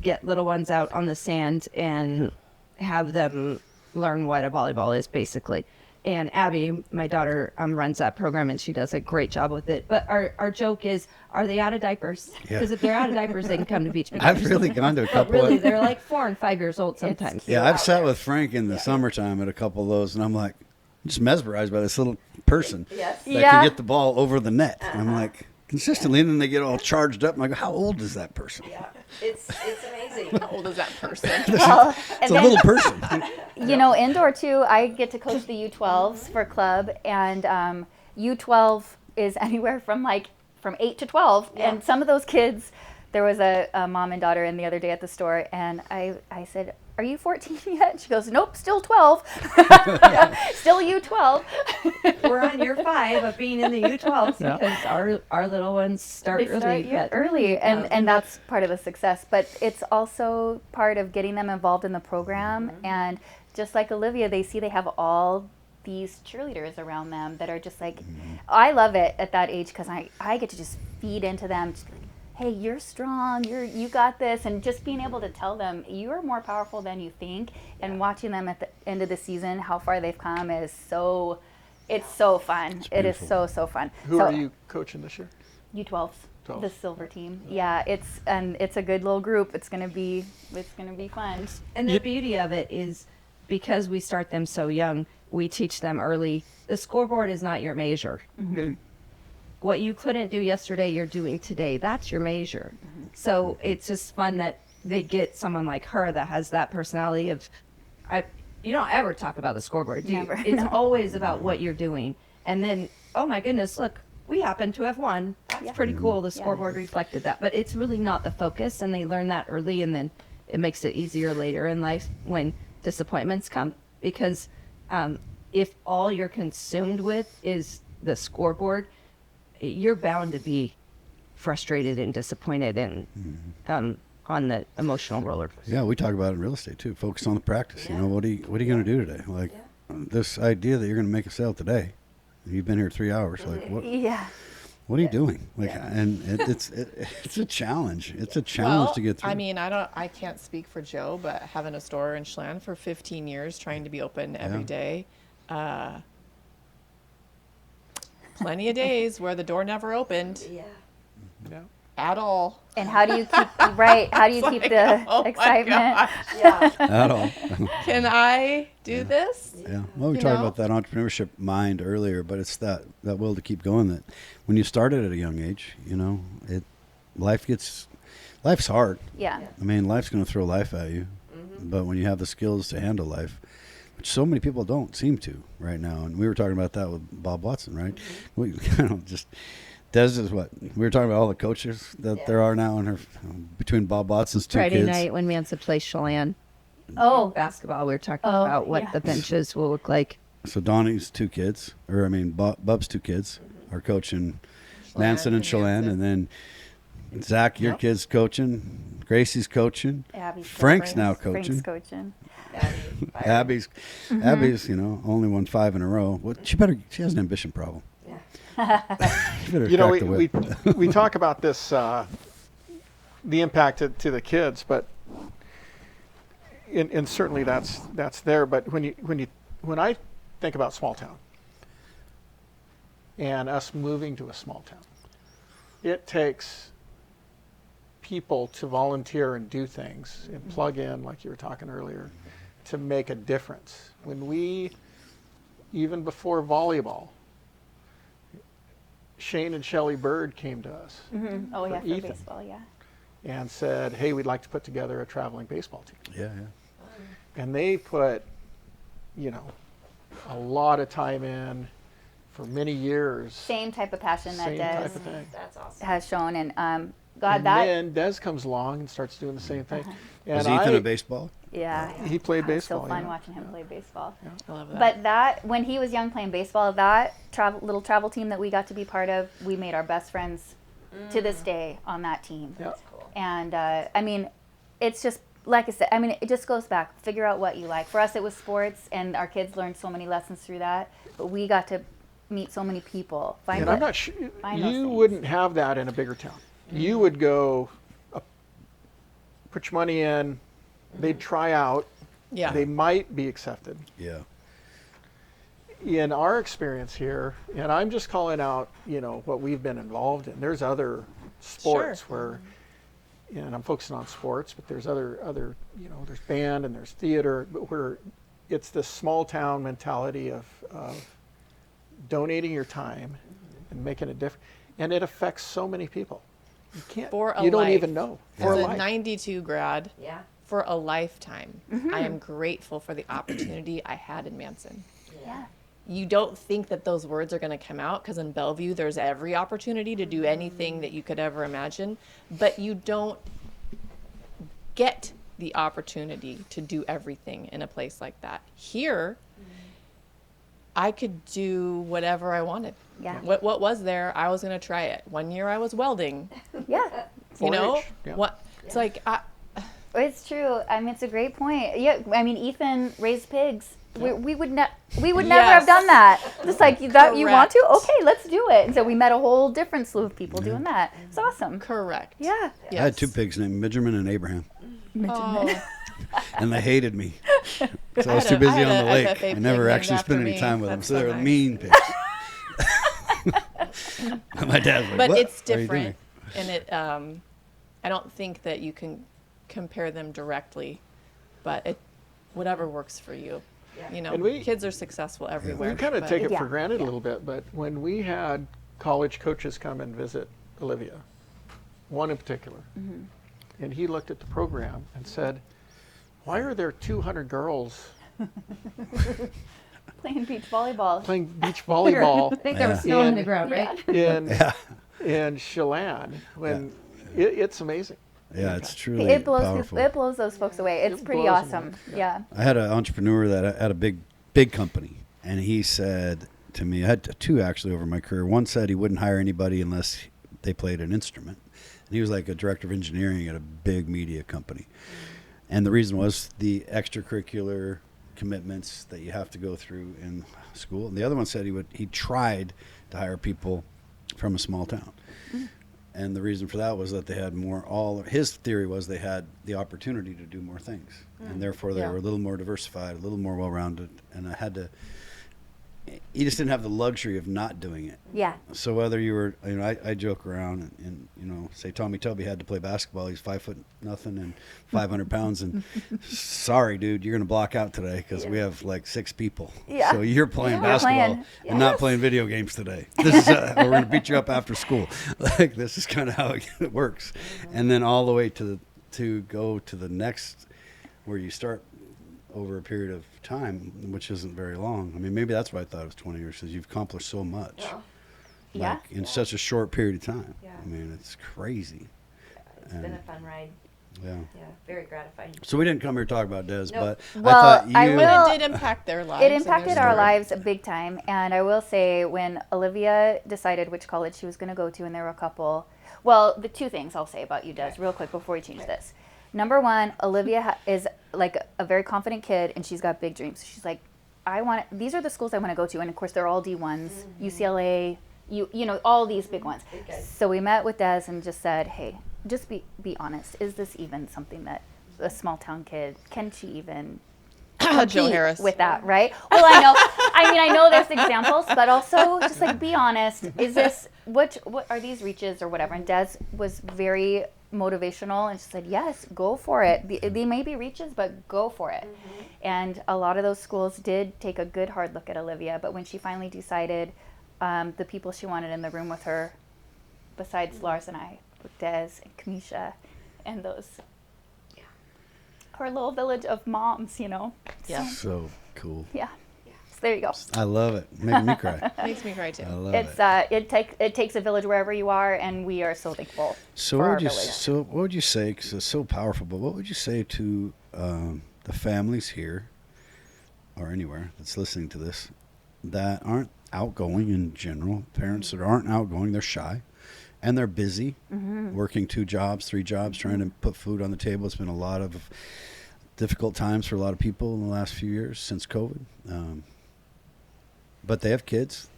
get little ones out on the sand and have them learn what a volleyball is, basically. And Abby, my daughter, runs that program, and she does a great job with it. But our joke is, are they out of diapers? Because if they're out of diapers, they can come to Beach Beginners.
I've really gone to a couple
Really,
of...
they're like 4 and 5 years old sometimes.
Yeah, I've sat with Frank in the summertime at a couple of those, and I'm like, just mesmerized by this little person
Yes.
that can get the ball over the net. And I'm like, consistently, and then they get all charged up. And I go, how old is that person?
Yeah. It's amazing.
How old is that person?
Well,
It's a little person.
Indoor too, I get to coach the U12s for club, and U12 is anywhere from 8 to 12.
Yeah.
And some of those kids, there was a mom and daughter in the other day at the store, and I said, are you 14 yet? She goes, nope, still 12. Still U12.
We're on year 5 of being in the U12s because our little ones start early.
And that's part of the success. But it's also part of getting them involved in the program. And just like Olivia, they see they have all these cheerleaders around them that are just like, I love it at that age because I get to just feed into them. Just be like, hey, you're strong, you got this, and just being able to tell them you're more powerful than you think, and watching them at the end of the season, how far they've come is so fun. It is so fun.
Who are you coaching this year?
U12s,
12.
the silver team. Yeah, it's a good little group. It's gonna be fun.
And the beauty of it is because we start them so young, we teach them early. The scoreboard is not your measure. What you couldn't do yesterday, you're doing today. That's your measure. So it's just fun that they get someone like her that has that personality of, you don't ever talk about the scoreboard, do you?
Never,
It's
no.
always about what you're doing. And then, oh my goodness, look, we happen to have won. That's pretty cool. The scoreboard reflected that. But it's really not the focus, and they learn that early, and then it makes it easier later in life when disappointments come. Because if all you're consumed with is the scoreboard, you're bound to be frustrated and disappointed and on the emotional roller coaster.
Yeah, we talk about it in real estate too. Focus on the practice. What are you going to do today? Like this idea that you're going to make a sale today. You've been here 3 hours. Like what?
Yeah.
What are you doing? Like, and it's a challenge. It's a challenge to get through.
I mean, I can't speak for Joe, but having a store in Chelan for 15 years, trying to be open every day. Plenty of days where the door never opened
Yeah.
at all.
And how do you keep How do you keep the
oh my
excitement?
gosh.
Yeah.
At all.
Can I do this?
Yeah. Well, we
You
talked
know?
about that entrepreneurship mind earlier, but it's that will to keep going. That when you started at a young age, life's hard.
Yeah.
I mean, life's going to throw life at you, but when you have the skills to handle life, which so many people don't seem to right now, and we were talking about that with Bob Watson, right? We Des is what? We were talking about all the coaches that there are now in her, between Bob Watson's two
Friday
kids.
night when Manson plays Chelan
Oh,
basketball, we were talking
Oh,
about what
yeah.
the benches will look like.
So Donnie's two kids, or I mean, Bub's two kids are coaching Manson and Chelan, and then Zach, your kid's coaching. Gracie's coaching.
Abby's
Frank's
coaching.
now coaching.
Frank's coaching.
Abby's, you know, only won 5 in a row. Well, she has an ambition problem. She better
You know,
crack the whip.
we talk about this, the impact to the kids, but and certainly that's there. But when I think about small town and us moving to a small town, it takes people to volunteer and do things and plug in, like you were talking earlier, to make a difference. When we, even before volleyball, Shane and Shelley Bird came to us
Oh, yeah, for
Ethan.
baseball, yeah.
and said, hey, we'd like to put together a traveling baseball team.
Yeah.
And they put, you know, a lot of time in for many years.
Same type of passion that
Same
Des
type of thing.
That's awesome.
has shown. And God,
And
that,
then Des comes along and starts doing the same thing. And
Was Ethan a baseball?
yeah.
He played
It's so
baseball.
fun
yeah.
watching him play baseball.
I love that.
But that, when he was young playing baseball, that little travel team that we got to be part of, we made our best friends to this day on that team.
Yeah.
And I mean, it's just, like I said, I mean, it just goes back. Figure out what you like. For us, it was sports, and our kids learned so many lessons through that. But we got to meet so many people.
And I'm not sure,
find those
you
things.
wouldn't have that in a bigger town. You would go, put your money in, they'd try out,
yeah.
they might be accepted.
Yeah.
In our experience here, and I'm just calling out, you know, what we've been involved in. There's other sports where, and I'm focusing on sports, but there's other, you know, there's band and there's theater, but where it's this small town mentality of donating your time and making a difference, and it affects so many people. You can't,
For a
you don't
life.
even know. For
As
a
a
life.
92 grad,
Yeah.
for a lifetime, I am grateful for the opportunity I had in Manson.
Yeah.
You don't think that those words are going to come out because in Bellevue there's every opportunity to do anything that you could ever imagine, but you don't get the opportunity to do everything in a place like that. Here, I could do whatever I wanted.
Yeah.
What was there, I was going to try it. One year I was welding,
Yeah.
you know?
4-H, yeah.
What it's like
It's true. I mean, it's a great point. Yeah. I mean, Ethan raised pigs. We would never have done that. Just like that, you want to?
Correct.
Okay, let's do it. And so we met a whole different slew of people doing that. It's awesome.
correct.
Yeah.
I had 2 pigs named Midgerman and Abraham,
Oh,
and they hated me. So I was
had
too
a-
busy
I had
on
a
the lake.
FFA
I
pig
never
named
actually
after
spent any
me.
time with them.
That's
So
so
they were
nice.
mean pigs. My dad's like,
but
"What
it's
are you doing?"
different, and it. I don't think that you can compare them directly, but it, whatever works for you. You know,
And we-
kids are successful everywhere.
We kind of
but-
take it
Yeah,
for granted
yeah.
a little bit, but when we had college coaches come and visit Olivia, one in particular, and he looked at the program and said, why are there 200 girls
Playing beach volleyball.
playing beach volleyball
I think there was snow on the ground, right?
in Chelan when it's amazing.
Yeah, it's truly
It blows
powerful.
it blows those folks away. It's
It
pretty
blows them
awesome.
away.
Yeah.
I had an entrepreneur that had a big company, and he said to me, I had 2 actually over my career. One said he wouldn't hire anybody unless they played an instrument, and he was like a director of engineering at a big media company. And the reason was the extracurricular commitments that you have to go through in school. And the other one said he tried to hire people from a small town. And the reason for that was that they had his theory was they had the opportunity to do more things. And therefore they
Yeah.
were a little more diversified, a little more well-rounded. And he just didn't have the luxury of not doing it.
Yeah.
So whether you were, you know, I joke around and you know, say Tommy Tubby had to play basketball. He's 5'0" and 500 pounds. And sorry, dude, you're going to block out today because we have like 6 people.
Yeah.
So you're playing
Yeah.
basketball
Playing.
and not playing video games today. This is we're going to beat you up after school. Like this is kind of how it works. And then all the way to go to the next where you start over a period of time, which isn't very long. I mean, maybe that's why I thought it was 20 years, because you've accomplished so much.
Yeah.
like in such a short period of time.
Yeah.
I mean, it's crazy.
It's been a fun ride.
Yeah.
Yeah, very gratifying.
So we didn't come here to talk about Des, but
Well,
I thought you.
I will-
But it did impact their lives.
It
and their
impacted our
story.
lives big time. And I will say, when Olivia decided which college she was going to go to, and there were a couple, well, the two things I'll say about you, Des, real quick before we change this. Number one, Olivia is like a very confident kid, and she's got big dreams. She's like, these are the schools I want to go to. And of course, they're all D1s, UCLA, you know, all these big ones.
Okay.
So we met with Des and just said, hey, just be honest. Is this even something that a small town kid, can she even
Joe
compete
Harris.
with that, right? Well, I know there's examples, but also just like be honest. Is this what are these reaches or whatever? And Des was very motivational and she said, yes, go for it. They may be reaches, but go for it. And a lot of those schools did take a good hard look at Olivia, but when she finally decided, the people she wanted in the room with her, besides Lars and I, were Des and Kamisha, and those. Her little village of moms, you know.
Yeah.
So cool.
Yeah. So there you go.
I love it. Making me cry.
Makes me cry too.
I love
It's
it.
it takes a village wherever you are, and we are so thankful
So
for
what
our
would you
village.
what would you say? Because it's so powerful. But what would you say to the families here or anywhere that's listening to this that aren't outgoing in general? Parents that aren't outgoing, they're shy, and they're busy, working 2 jobs, 3 jobs, trying to put food on the table. It's been a lot of difficult times for a lot of people in the last few years since COVID. But they have kids.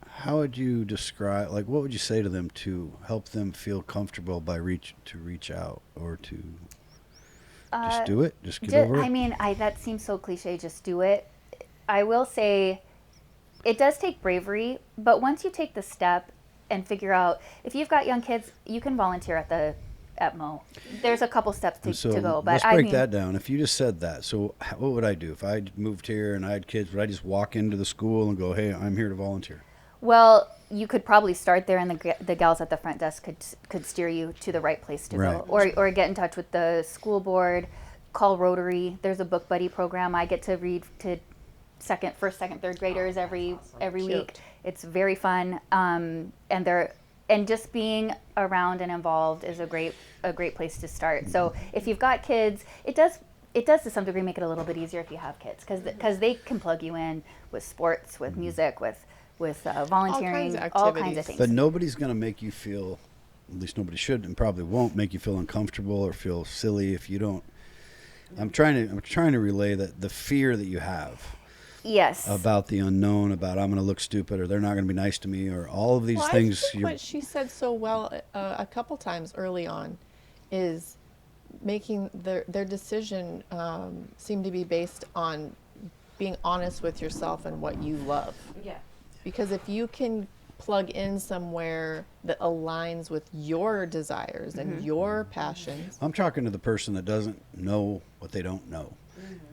How would you describe, like, what would you say to them to help them feel comfortable by reach out or to just do it? Just get over it?
I mean, that seems so cliche, just do it. I will say it does take bravery, but once you take the step and figure out, if you've got young kids, you can volunteer at Mo. There's a couple steps to go, but
let's
I
break
mean,
that down. If you just said that, so what would I do? If I moved here and I had kids, would I just walk into the school and go, hey, I'm here to volunteer?
well, you could probably start there, and the gals at the front desk could steer you to the right place to
Right.
go, or get in touch with the school board, call Rotary. There's a book buddy program. I get to read to first, second, third graders every week. It's very fun, and just being around and involved is a great place to start. So if you've got kids, it does to some degree make it a little bit easier if you have kids, because they can plug you in with sports, with music, with volunteering, all kinds of things.
But nobody's going to make you feel, at least nobody should and probably won't make you feel uncomfortable or feel silly if you don't. I'm trying to relay that the fear that you have
Yes.
about the unknown, about I'm going to look stupid or they're not going to be nice to me or all of these
Well,
things.
I think what she said so well a couple times early on is making their decision seem to be based on being honest with yourself and what you love.
Yeah.
Because if you can plug in somewhere that aligns with your desires and your passions,
I'm talking to the person that doesn't know what they don't know,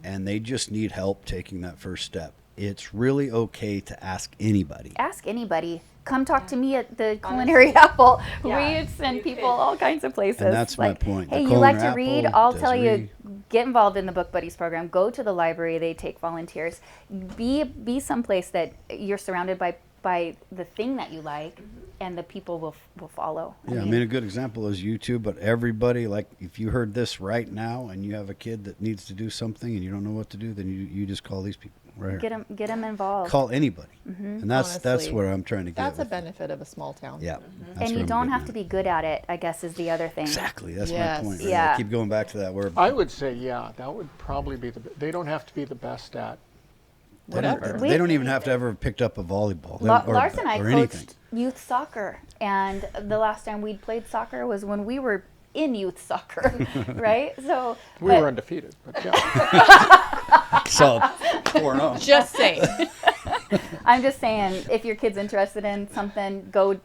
and they just need help taking that first step. It's really okay to ask anybody.
Ask anybody. Come talk to me at the Culinary Apple.
Yeah,
We send
you
people
could.
all kinds of places.
And that's my point.
Hey,
The
you like to
Culinary
read?
Apple,
I'll tell you,
Desiree.
get involved in the Book Buddies program. Go to the library. They take volunteers. Be someplace that you're surrounded by the thing that you like, and the people will follow.
Yeah, I mean, a good example is YouTube, but everybody, like, if you heard this right now and you have a kid that needs to do something and you don't know what to do, then you just call these people right here.
Get them involved.
Call anybody. And that's
Honestly,
what I'm trying to get
that's a
with it.
benefit of a small town.
Yeah.
And you don't have to be good at it, I guess, is the other thing.
Exactly. That's
Yes.
my point. Right?
Yeah.
I keep going back to that word.
I would say, yeah, that would probably be they don't have to be the best at.
Whatever.
They don't even have to ever have picked up a volleyball
Lars and I
or anything.
coached youth soccer, and the last time we'd played soccer was when we were in youth soccer, right? So
We were undefeated, but yeah.
So, 4-0.
Just saying.
I'm just saying, if your kid's interested in something, go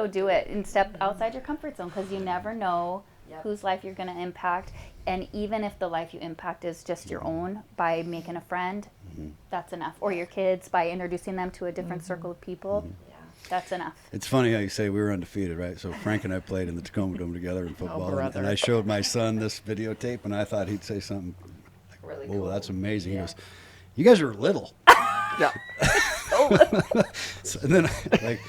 do it and step outside your comfort zone, because you never know whose life you're going to impact. And even if the life you impact is just your own, by making a friend, that's enough. Or your kids, by introducing them to a different circle of people, that's enough.
It's funny how you say we were undefeated, right? So Frank and I played in the Tacoma Dome together in football,
brother.
and I showed my son this videotape, and I thought he'd say something like,
Really
"Oh,
cool.
that's amazing." He goes, "You guys are little."
Yeah.
So, and then, like,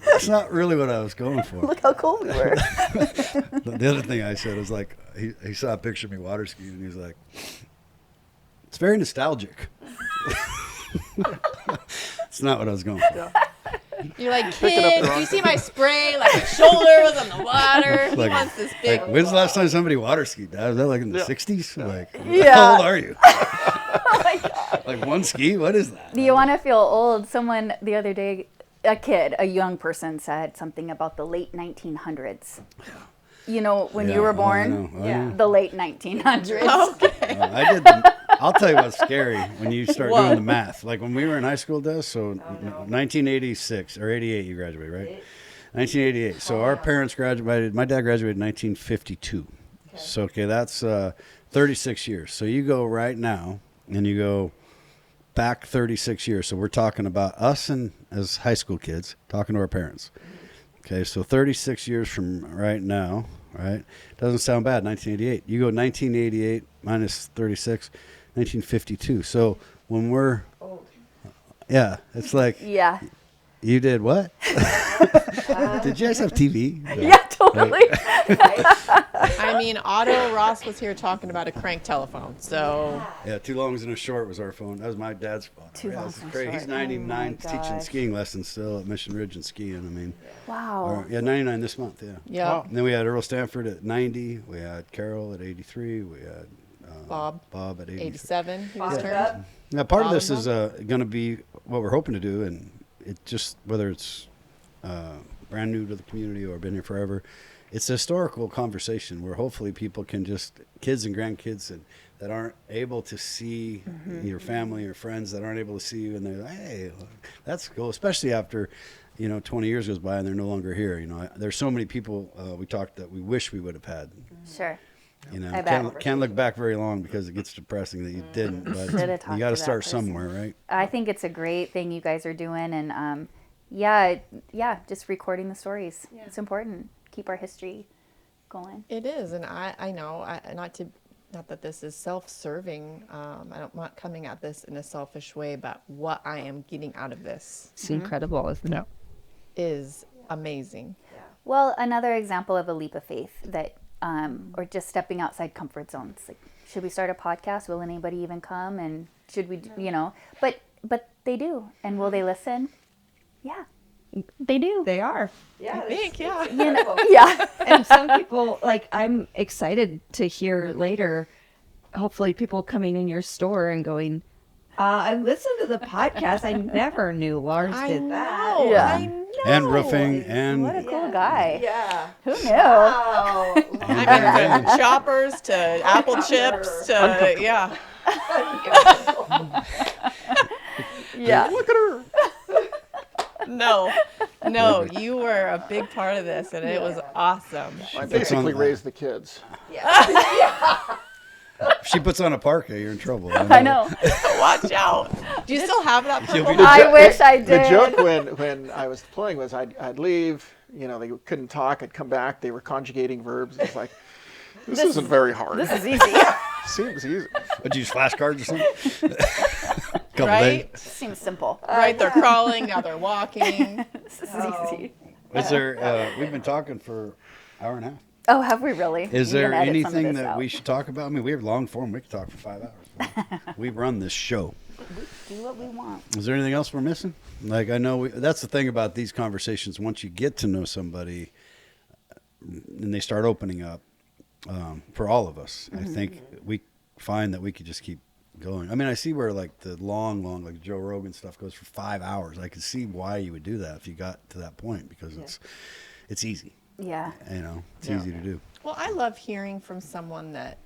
it's not really what I was going for.
Look how cool we were.
The other thing I said was like, he saw a picture of me water skiing, and he was like, it's very nostalgic. It's not what I was going for.
You're like,
Picking up the
kid,
wrong
do you see my spray? Like, my shoulder was on the water. He
Like-
wants this big.
Like, when's the last time somebody water skied? Was that like in the 60s? Like,
Yeah.
how old are you?
Oh my God.
Like one ski? What is that?
Do you want to feel old? Someone the other day, a young person said something about the late 1900s. You know, when
Yeah,
you were
I
born,
know, I know.
the late 1900s.
Okay.
I did. I'll tell you what's scary when you start
What?
doing the math. Like when we were in high school, so 1986 or 88, you graduated, right? 1988. So our parents graduated. My dad graduated in 1952. So okay, that's 36 years. So you go right now and you go back 36 years. So we're talking about us and as high school kids talking to our parents. Okay, so 36 years from right now, right? Doesn't sound bad, 1988. You go 1988 minus 36, 1952. So when we're, yeah, it's like,
Yeah.
you did what? Did you guys have TV?
Yeah, totally.
I mean, Otto Ross was here talking about a crank telephone. So,
Yeah, Too Longs and a Short was our phone. That was my dad's phone.
Too
Yeah,
Longs
this is
and a
great.
Short.
He's
Oh my
99, teaching
gosh.
skiing lessons still at Mission Ridge and skiing. I mean,
Wow.
yeah, 99 this month, yeah.
yeah,
Wow.
And then we had Earl Stanford at 90. We had Carol at 83. We had
Bob
at 83.
87. He was
Bob
turned.
up.
Now, part of
Bob
this
and
is going to be what we're hoping to do, and it just whether it's brand new to the community or been here forever, it's a historical conversation where hopefully people can just kids and grandkids and that aren't able to see your family or friends that aren't able to see you, and they're like, hey, that's cool, especially after 20 years goes by and they're no longer here. There's so many people we talked that we wish we would have had.
Sure.
Can't,
I bet.
can't look back very long because it gets depressing that you didn't. But
Should've
you
talked
got
to
to
that
start
person.
somewhere, right?
I think it's a great thing you guys are doing, and yeah, just recording the stories.
Yeah.
It's important. Keep our history going.
It is, and I know, not that this is self-serving. I'm not coming at this in a selfish way, but what I am getting out of this
It's incredible, isn't it?
is amazing.
Well, another example of a leap of faith that, or just stepping outside comfort zones. Like, should we start a podcast? Will anybody even come? And should we, but they do. And will they listen? Yeah, they do.
They are.
Yeah.
I think, yeah.
Yeah.
And some people, like, I'm excited to hear later, hopefully people coming in your store and going, I listened to the podcast. I never knew Lars
I
did that.
know.
Yeah.
I know.
And roofing and
What a cool guy.
Yeah.
Who knew?
Wow.
I mean, from choppers to apple chips to, yeah.
Yeah.
Look at her.
No, you were a big part of this, and it was awesome.
I basically raised the kids.
if she puts on a parka, you're in trouble.
I know.
Watch out. Do you still have that
You'll
purple?
be
I wish I
The
did.
joke when I was deploying was I'd leave, they couldn't talk, I'd come back, they were conjugating verbs. It's like, this isn't very hard.
This is easy.
Seems easy.
Would you use flashcards or something? Couple
Right?
days.
Seems simple.
Right, they're crawling, now they're walking.
This is easy.
Is there? We've been talking for an hour and a half.
Oh, have we really?
Is
You
there
can edit some of
anything
this
that
out.
we should talk about? I mean, we have long form. We could talk for 5 hours. We run this show.
do what we want?
Is there anything else we're missing? Like, I know that's the thing about these conversations. Once you get to know somebody and they start opening up, for all of us, I think we find that we could just keep going. I mean, I see where like the long, like Joe Rogan stuff goes for 5 hours. I could see why you would do that if you got to that point because it's easy.
Yeah.
It's easy to do.
Well, I love hearing from someone that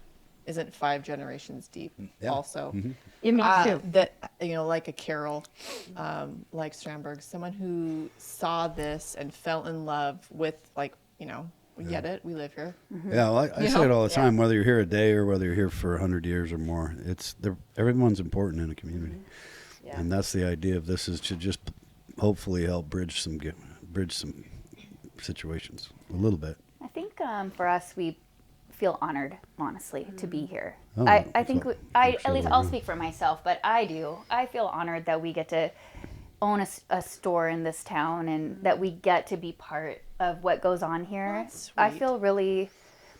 isn't 5 generations deep.
Yeah.
Also,
Yeah, me too.
that like a Carol, like Strandberg, someone who saw this and fell in love with we get it, we live here.
Yeah, well, I say it all the time. Whether you're here a day or whether you're here for 100 years or more, everyone's important in a community, and that's the idea of this is to just hopefully help bridge some situations a little bit.
I think for us, we feel honored, honestly, to be here.
Oh,
I think
so-
at
so
least
do
I'll
we.
speak for myself, but I do. I feel honored that we get to own a store in this town and that we get to be part of what goes on here.
That's
I
sweet.
feel really,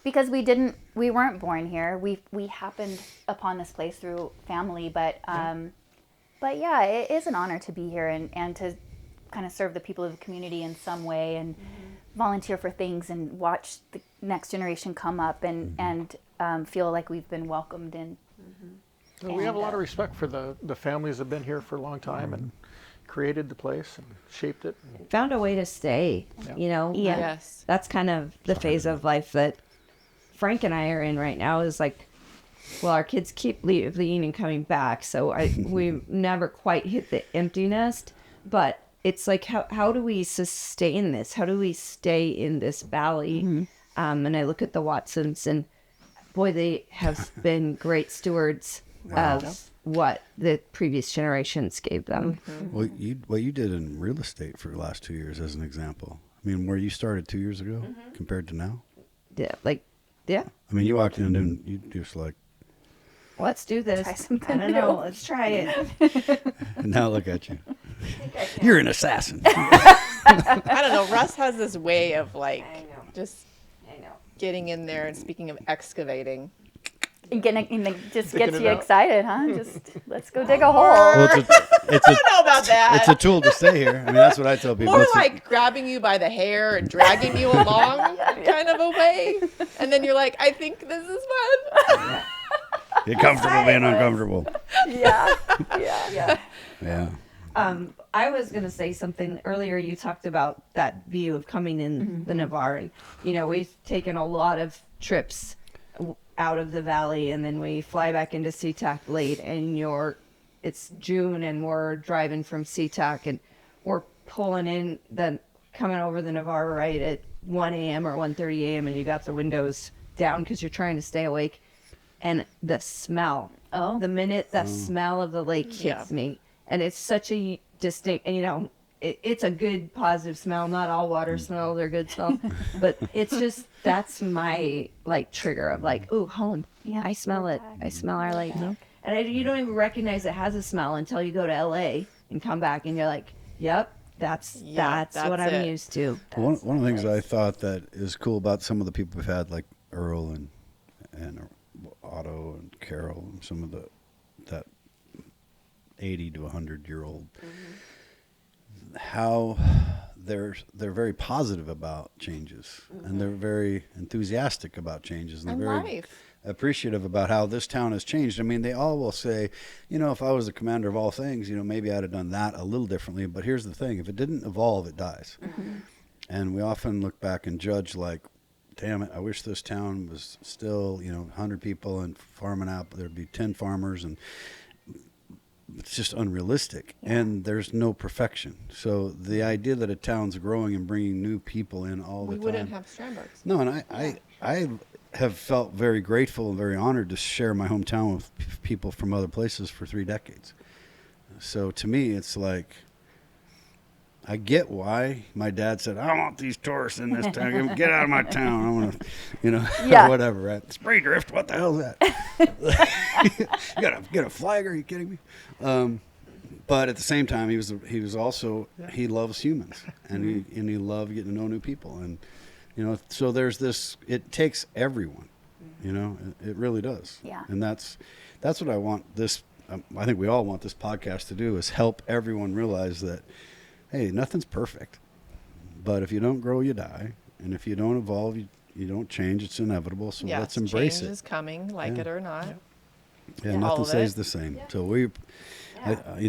because we weren't born here. We happened upon this place through family, but yeah, it is an honor to be here and to kind of serve the people of the community in some way and volunteer for things and watch the next generation come up and feel like we've been welcomed in.
And we have a lot of respect for the families that have been here for a long time and created the place and shaped it.
Found a way to stay, you know?
Yeah.
Yes.
That's kind of the phase of life that Frank and I are in right now is like, well, our kids keep leaving and coming back. So we never quite hit the empty nest, but it's like, how do we sustain this? How do we stay in this valley? And I look at the Watsons and boy, they have been great stewards of what the previous generations gave them.
Well, what you did in real estate for the last 2 years, as an example. I mean, where you started 2 years ago compared to now.
Yeah, like, yeah.
I mean, you walked in and you just like,
Let's do this.
Try something
I don't know.
new.
Let's try it.
and now look at you. You're an assassin.
I don't know. Russ has this way of like
I know.
just
I know.
getting in there and speaking of excavating.
And just
Digging
gets
it
you
out.
excited, huh? Just let's go dig a hole.
Well, it's
I don't know about that.
it's a tool to stay here. I mean, that's what I tell people.
More
It's a-
like grabbing you by the hair and dragging you along kind of a way. And then you're like, I think this is fun.
get comfortable being uncomfortable.
Yeah.
Yeah.
I was going to say something earlier. You talked about that view of coming in the Navarre. And, you know, we've taken a lot of trips out of the valley and then we fly back into SeaTac late and it's June and we're driving from SeaTac and we're pulling in, then coming over the Navarre right at 1 a.m. or 1:30 a.m. and you got the windows down because you're trying to stay awake. And the smell, the minute the smell of the lake hits me, and it's such a distinct, and you know, it's a good positive smell. Not all water smells are good smells, but it's just, that's my like trigger of like, ooh, home. Yeah, I smell it. I smell our lake. And you don't even recognize it has a smell until you go to LA and come back and you're like, yep, that's what I'm
it.
used to.
One of the things I thought that is cool about some of the people we've had, like Earl and Otto and Carol, and some of that 80 to 100-year-old, how they're very positive about changes and they're very enthusiastic about changes and
And
they're very
life.
appreciative about how this town has changed. I mean, they all will say, you know, if I was the commander of all things, you know, maybe I'd have done that a little differently. But here's the thing: if it didn't evolve, it dies. And we often look back and judge, like, damn it, I wish this town was still, you know, 100 people and farming out, but there'd be 10 farmers, and it's just unrealistic. And there's no perfection. So the idea that a town's growing and bringing new people in all the
We
time.
wouldn't have Strandbergs.
No, and I have felt very grateful and very honored to share my hometown with people from other places for 3 decades. So to me, it's like, I get why my dad said, I don't want these tourists in this town. Get out of my town. I want to, you know, or whatever. Right? Spray drift. What the hell is that? You got to get a flag? Are you kidding me? But at the same time, he was also, he loves humans and he loved getting to know new people. And, you know, so there's this, it takes everyone, you know, it really does.
Yeah.
And that's what I want this, I think we all want this podcast to do, is help everyone realize that, hey, nothing's perfect, but if you don't grow, you die. And if you don't evolve, you don't change. It's inevitable. So let's embrace
change
it.
is coming, like it or not.
Yeah,
all
nothing
of
stays
it.
the same. So you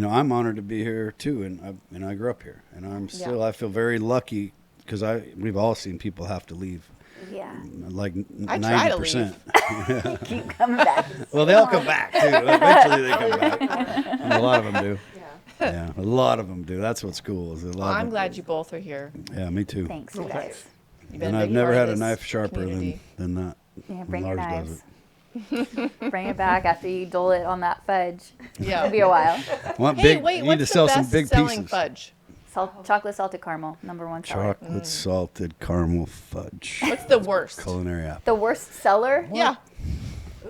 know, I'm honored to be here too, and I grew up here, and I'm still. I feel very lucky because we've all seen people have to leave.
Yeah.
Like
I try to
90%.
Keep coming back.
Well, they'll come back too. Eventually, they come back. And a lot of them do. Yeah, a lot of them do. That's what's cool. Is a lot.
Well,
of
I'm
them-
glad you both are here.
Yeah, me too.
Thanks, you guys.
You've been
And
a
I've
big
never
part
had
of
a
this
knife sharper
community.
than that.
Yeah, bring
when
your
Lars does
knives. Bring it back after you dole it on that fudge.
Yeah.
It'll be a while.
Want
Hey,
big,
wait,
you need
what's
to sell
the
some
best
big
selling
pieces.
fudge?
Chocolate salted caramel, #1 seller.
Chocolate salted caramel fudge.
What's the worst?
Culinary Apple.
The worst seller?
Yeah.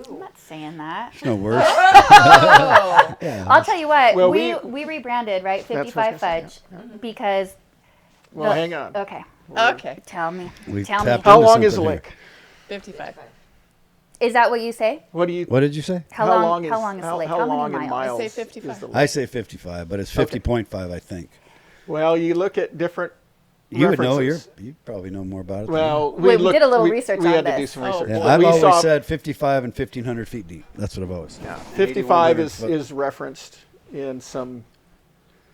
I'm not saying that.
No worse. Yeah.
I'll tell you what.
Well,
we rebranded, right?
That's what I
55
was gonna
Fudge because.
Well, hang on.
Okay.
Okay.
Tell me.
We
Tell me.
tapped
How
into
long is the
something
lake?
55.
Is that what you say?
What do you?
What did you say?
How long is the lake?
How
How
long
many
in
miles?
miles?
I say 55.
is the lake?
I say 55, but it's 50.5, I think.
Well, you look at different.
You would know.
references.
You probably know more about it.
Well,
Wait, we
looked-
did a little research
we
on
had to do
this.
some
Oh,
research.
yeah,
boy.
But
I've
we
always
saw
said 55 and 1,500 feet deep. That's what I've always said.
55 is
8,100 foot.
referenced in some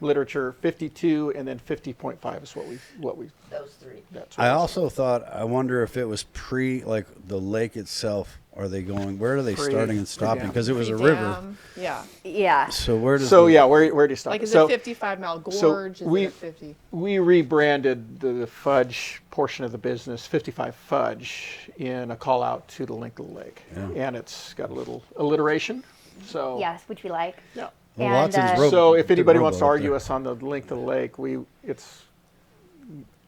literature. 52 and then 50.5 is what we.
Those three.
That's
I also thought, I wonder if it was like the lake itself. Are they going? Where are they
Pre-
starting and stopping?
pre-dam.
Because it was a river.
Dam. Yeah.
Yeah.
So where does?
So
the-
yeah, where do you stop?
Like, is
so
it 55 Mile
so
Gorge? Is
we-
it 50?
we rebranded the fudge portion of the business, 55 Fudge, in a call out to the length of the lake, and it's got a little alliteration. So
Yes, which we like.
yeah.
Well,
And,
Watson's Road-
So if
big
anybody wants to
rowboat up
argue
there.
us on the length of the lake, it's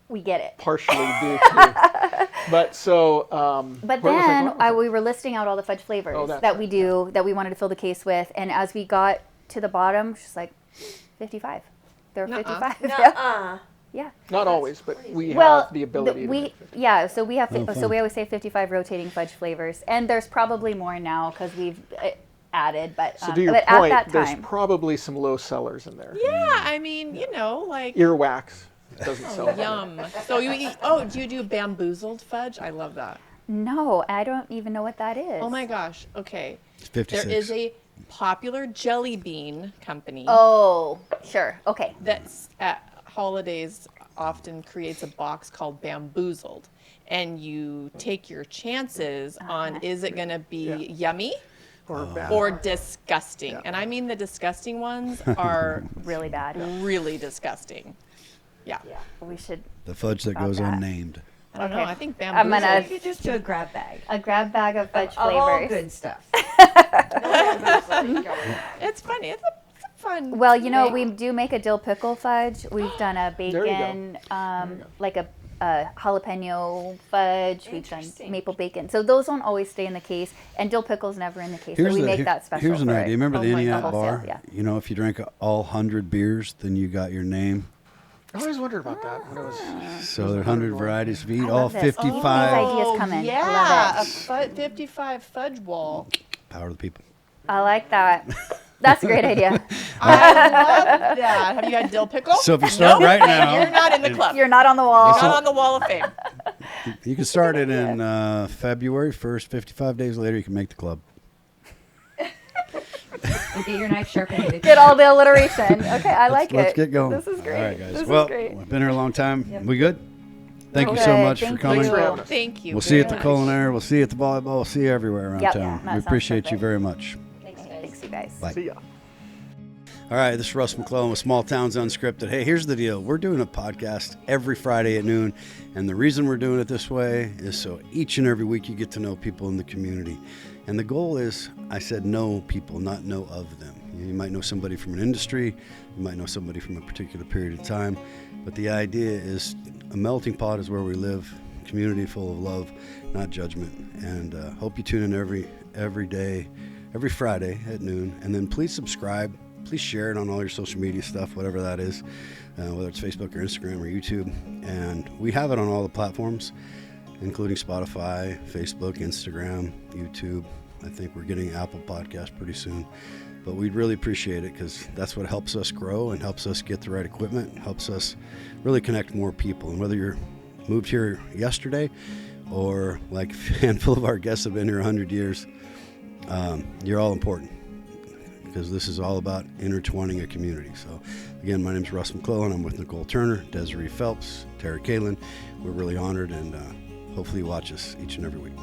We get it.
partially due to. But so.
But
where was I
then
going with that?
we were listing out all the fudge flavors
Oh, that's
that
right.
we do, that we wanted to fill the case with. And as we got to the bottom, she's like, 55. There are
Nuh-uh.
55. Yeah.
Nuh-uh.
Yeah.
Not always, but we
Well,
have the ability to
we
make 50.
yeah. So we have
Oh,
so
fun.
we always say 55 rotating fudge flavors, and there's probably more now because we've added. But
So to your
but
point,
at that
there's
time,
probably some low sellers in there.
Yeah, I mean, like.
Earwax doesn't sell.
Yum. So you eat, do you do bamboozled fudge? I love that.
no, I don't even know what that is.
Oh my gosh. Okay.
It's 56.
There is a popular jelly bean company
Oh, sure. Okay.
that's at holidays often creates a box called Bamboozled. And you take your chances on is it going to be yummy
Or bad.
or disgusting?
Yeah.
And I mean the disgusting ones are
Really bad.
really disgusting. Yeah.
Yeah.
We should.
The fudge that
About
goes
that.
unnamed.
I don't know.
Okay.
I think
I'm
Bamboozled.
gonna-
You could just do a grab bag
A grab bag of fudge
of all
flavors.
good stuff.
It's funny. It's a fun.
Well, you know,
thing.
we do make a dill pickle fudge. We've done a
There you go.
bacon, like a jalapeno fudge. We've done
Interesting.
maple bacon. So those don't always stay in the case, and dill pickle's never in the case. So we make that special.
Here's an
for
idea.
it.
Remember the
Oh my
Indiana
God.
bar?
Wholesale, yeah.
You know, if you drank all 100 beers, then you got your name.
I always wondered about that when it was.
So there are 100 varieties of eat.
I
All
love this.
55.
Oh. ideas come in. I
Yeah,
love
a 55 fudge wall.
Power of the people.
I like that. That's a great idea.
I love that. Have you had dill pickle?
So if you start right now,
You're not in the club.
You're not on the wall.
Not on the wall of fame.
you can start it in February 1st. 55 days later, you can make the club.
And get your knife sharpened.
Get all the alliteration. Okay, I like
Let's
it.
get going.
This is great.
All right, guys.
This
well,
is great.
we've been here a long time. We good? Thank you
Okay,
so much
thank
for coming.
Thanks for having us.
Thank you.
We'll see you at the
very
Culinary. We'll see you at the Volleyball. We'll see you everywhere around
Yep,
town.
that
We
sounds
appreciate you
perfect.
very much.
Thanks, you guys.
Bye.
See ya.
All right, this is Russ McClellan with Small Towns Unscripted. Hey, here's the deal. We're doing a podcast every Friday at noon, and the reason we're doing it this way is so each and every week you get to know people in the community. And the goal is, I said know people, not know of them. You might know somebody from an industry, you might know somebody from a particular period of time, but the idea is a melting pot is where we live, community full of love, not judgment. And hope you tune in every day, every Friday at noon. And then please subscribe. Please share it on all your social media stuff, whatever that is, whether it's Facebook or Instagram or YouTube. And we have it on all the platforms, including Spotify, Facebook, Instagram, YouTube. I think we're getting Apple Podcast pretty soon. But we'd really appreciate it because that's what helps us grow and helps us get the right equipment, helps us really connect more people. And whether you're moved here yesterday or like a handful of our guests have been here 100 years, you're all important because this is all about intertwining a community. So again, my name is Russ McClellan. I'm with Nicole Turner, Desiree Phelps, Tara Kalin. We're really honored and hopefully you watch us each and every week.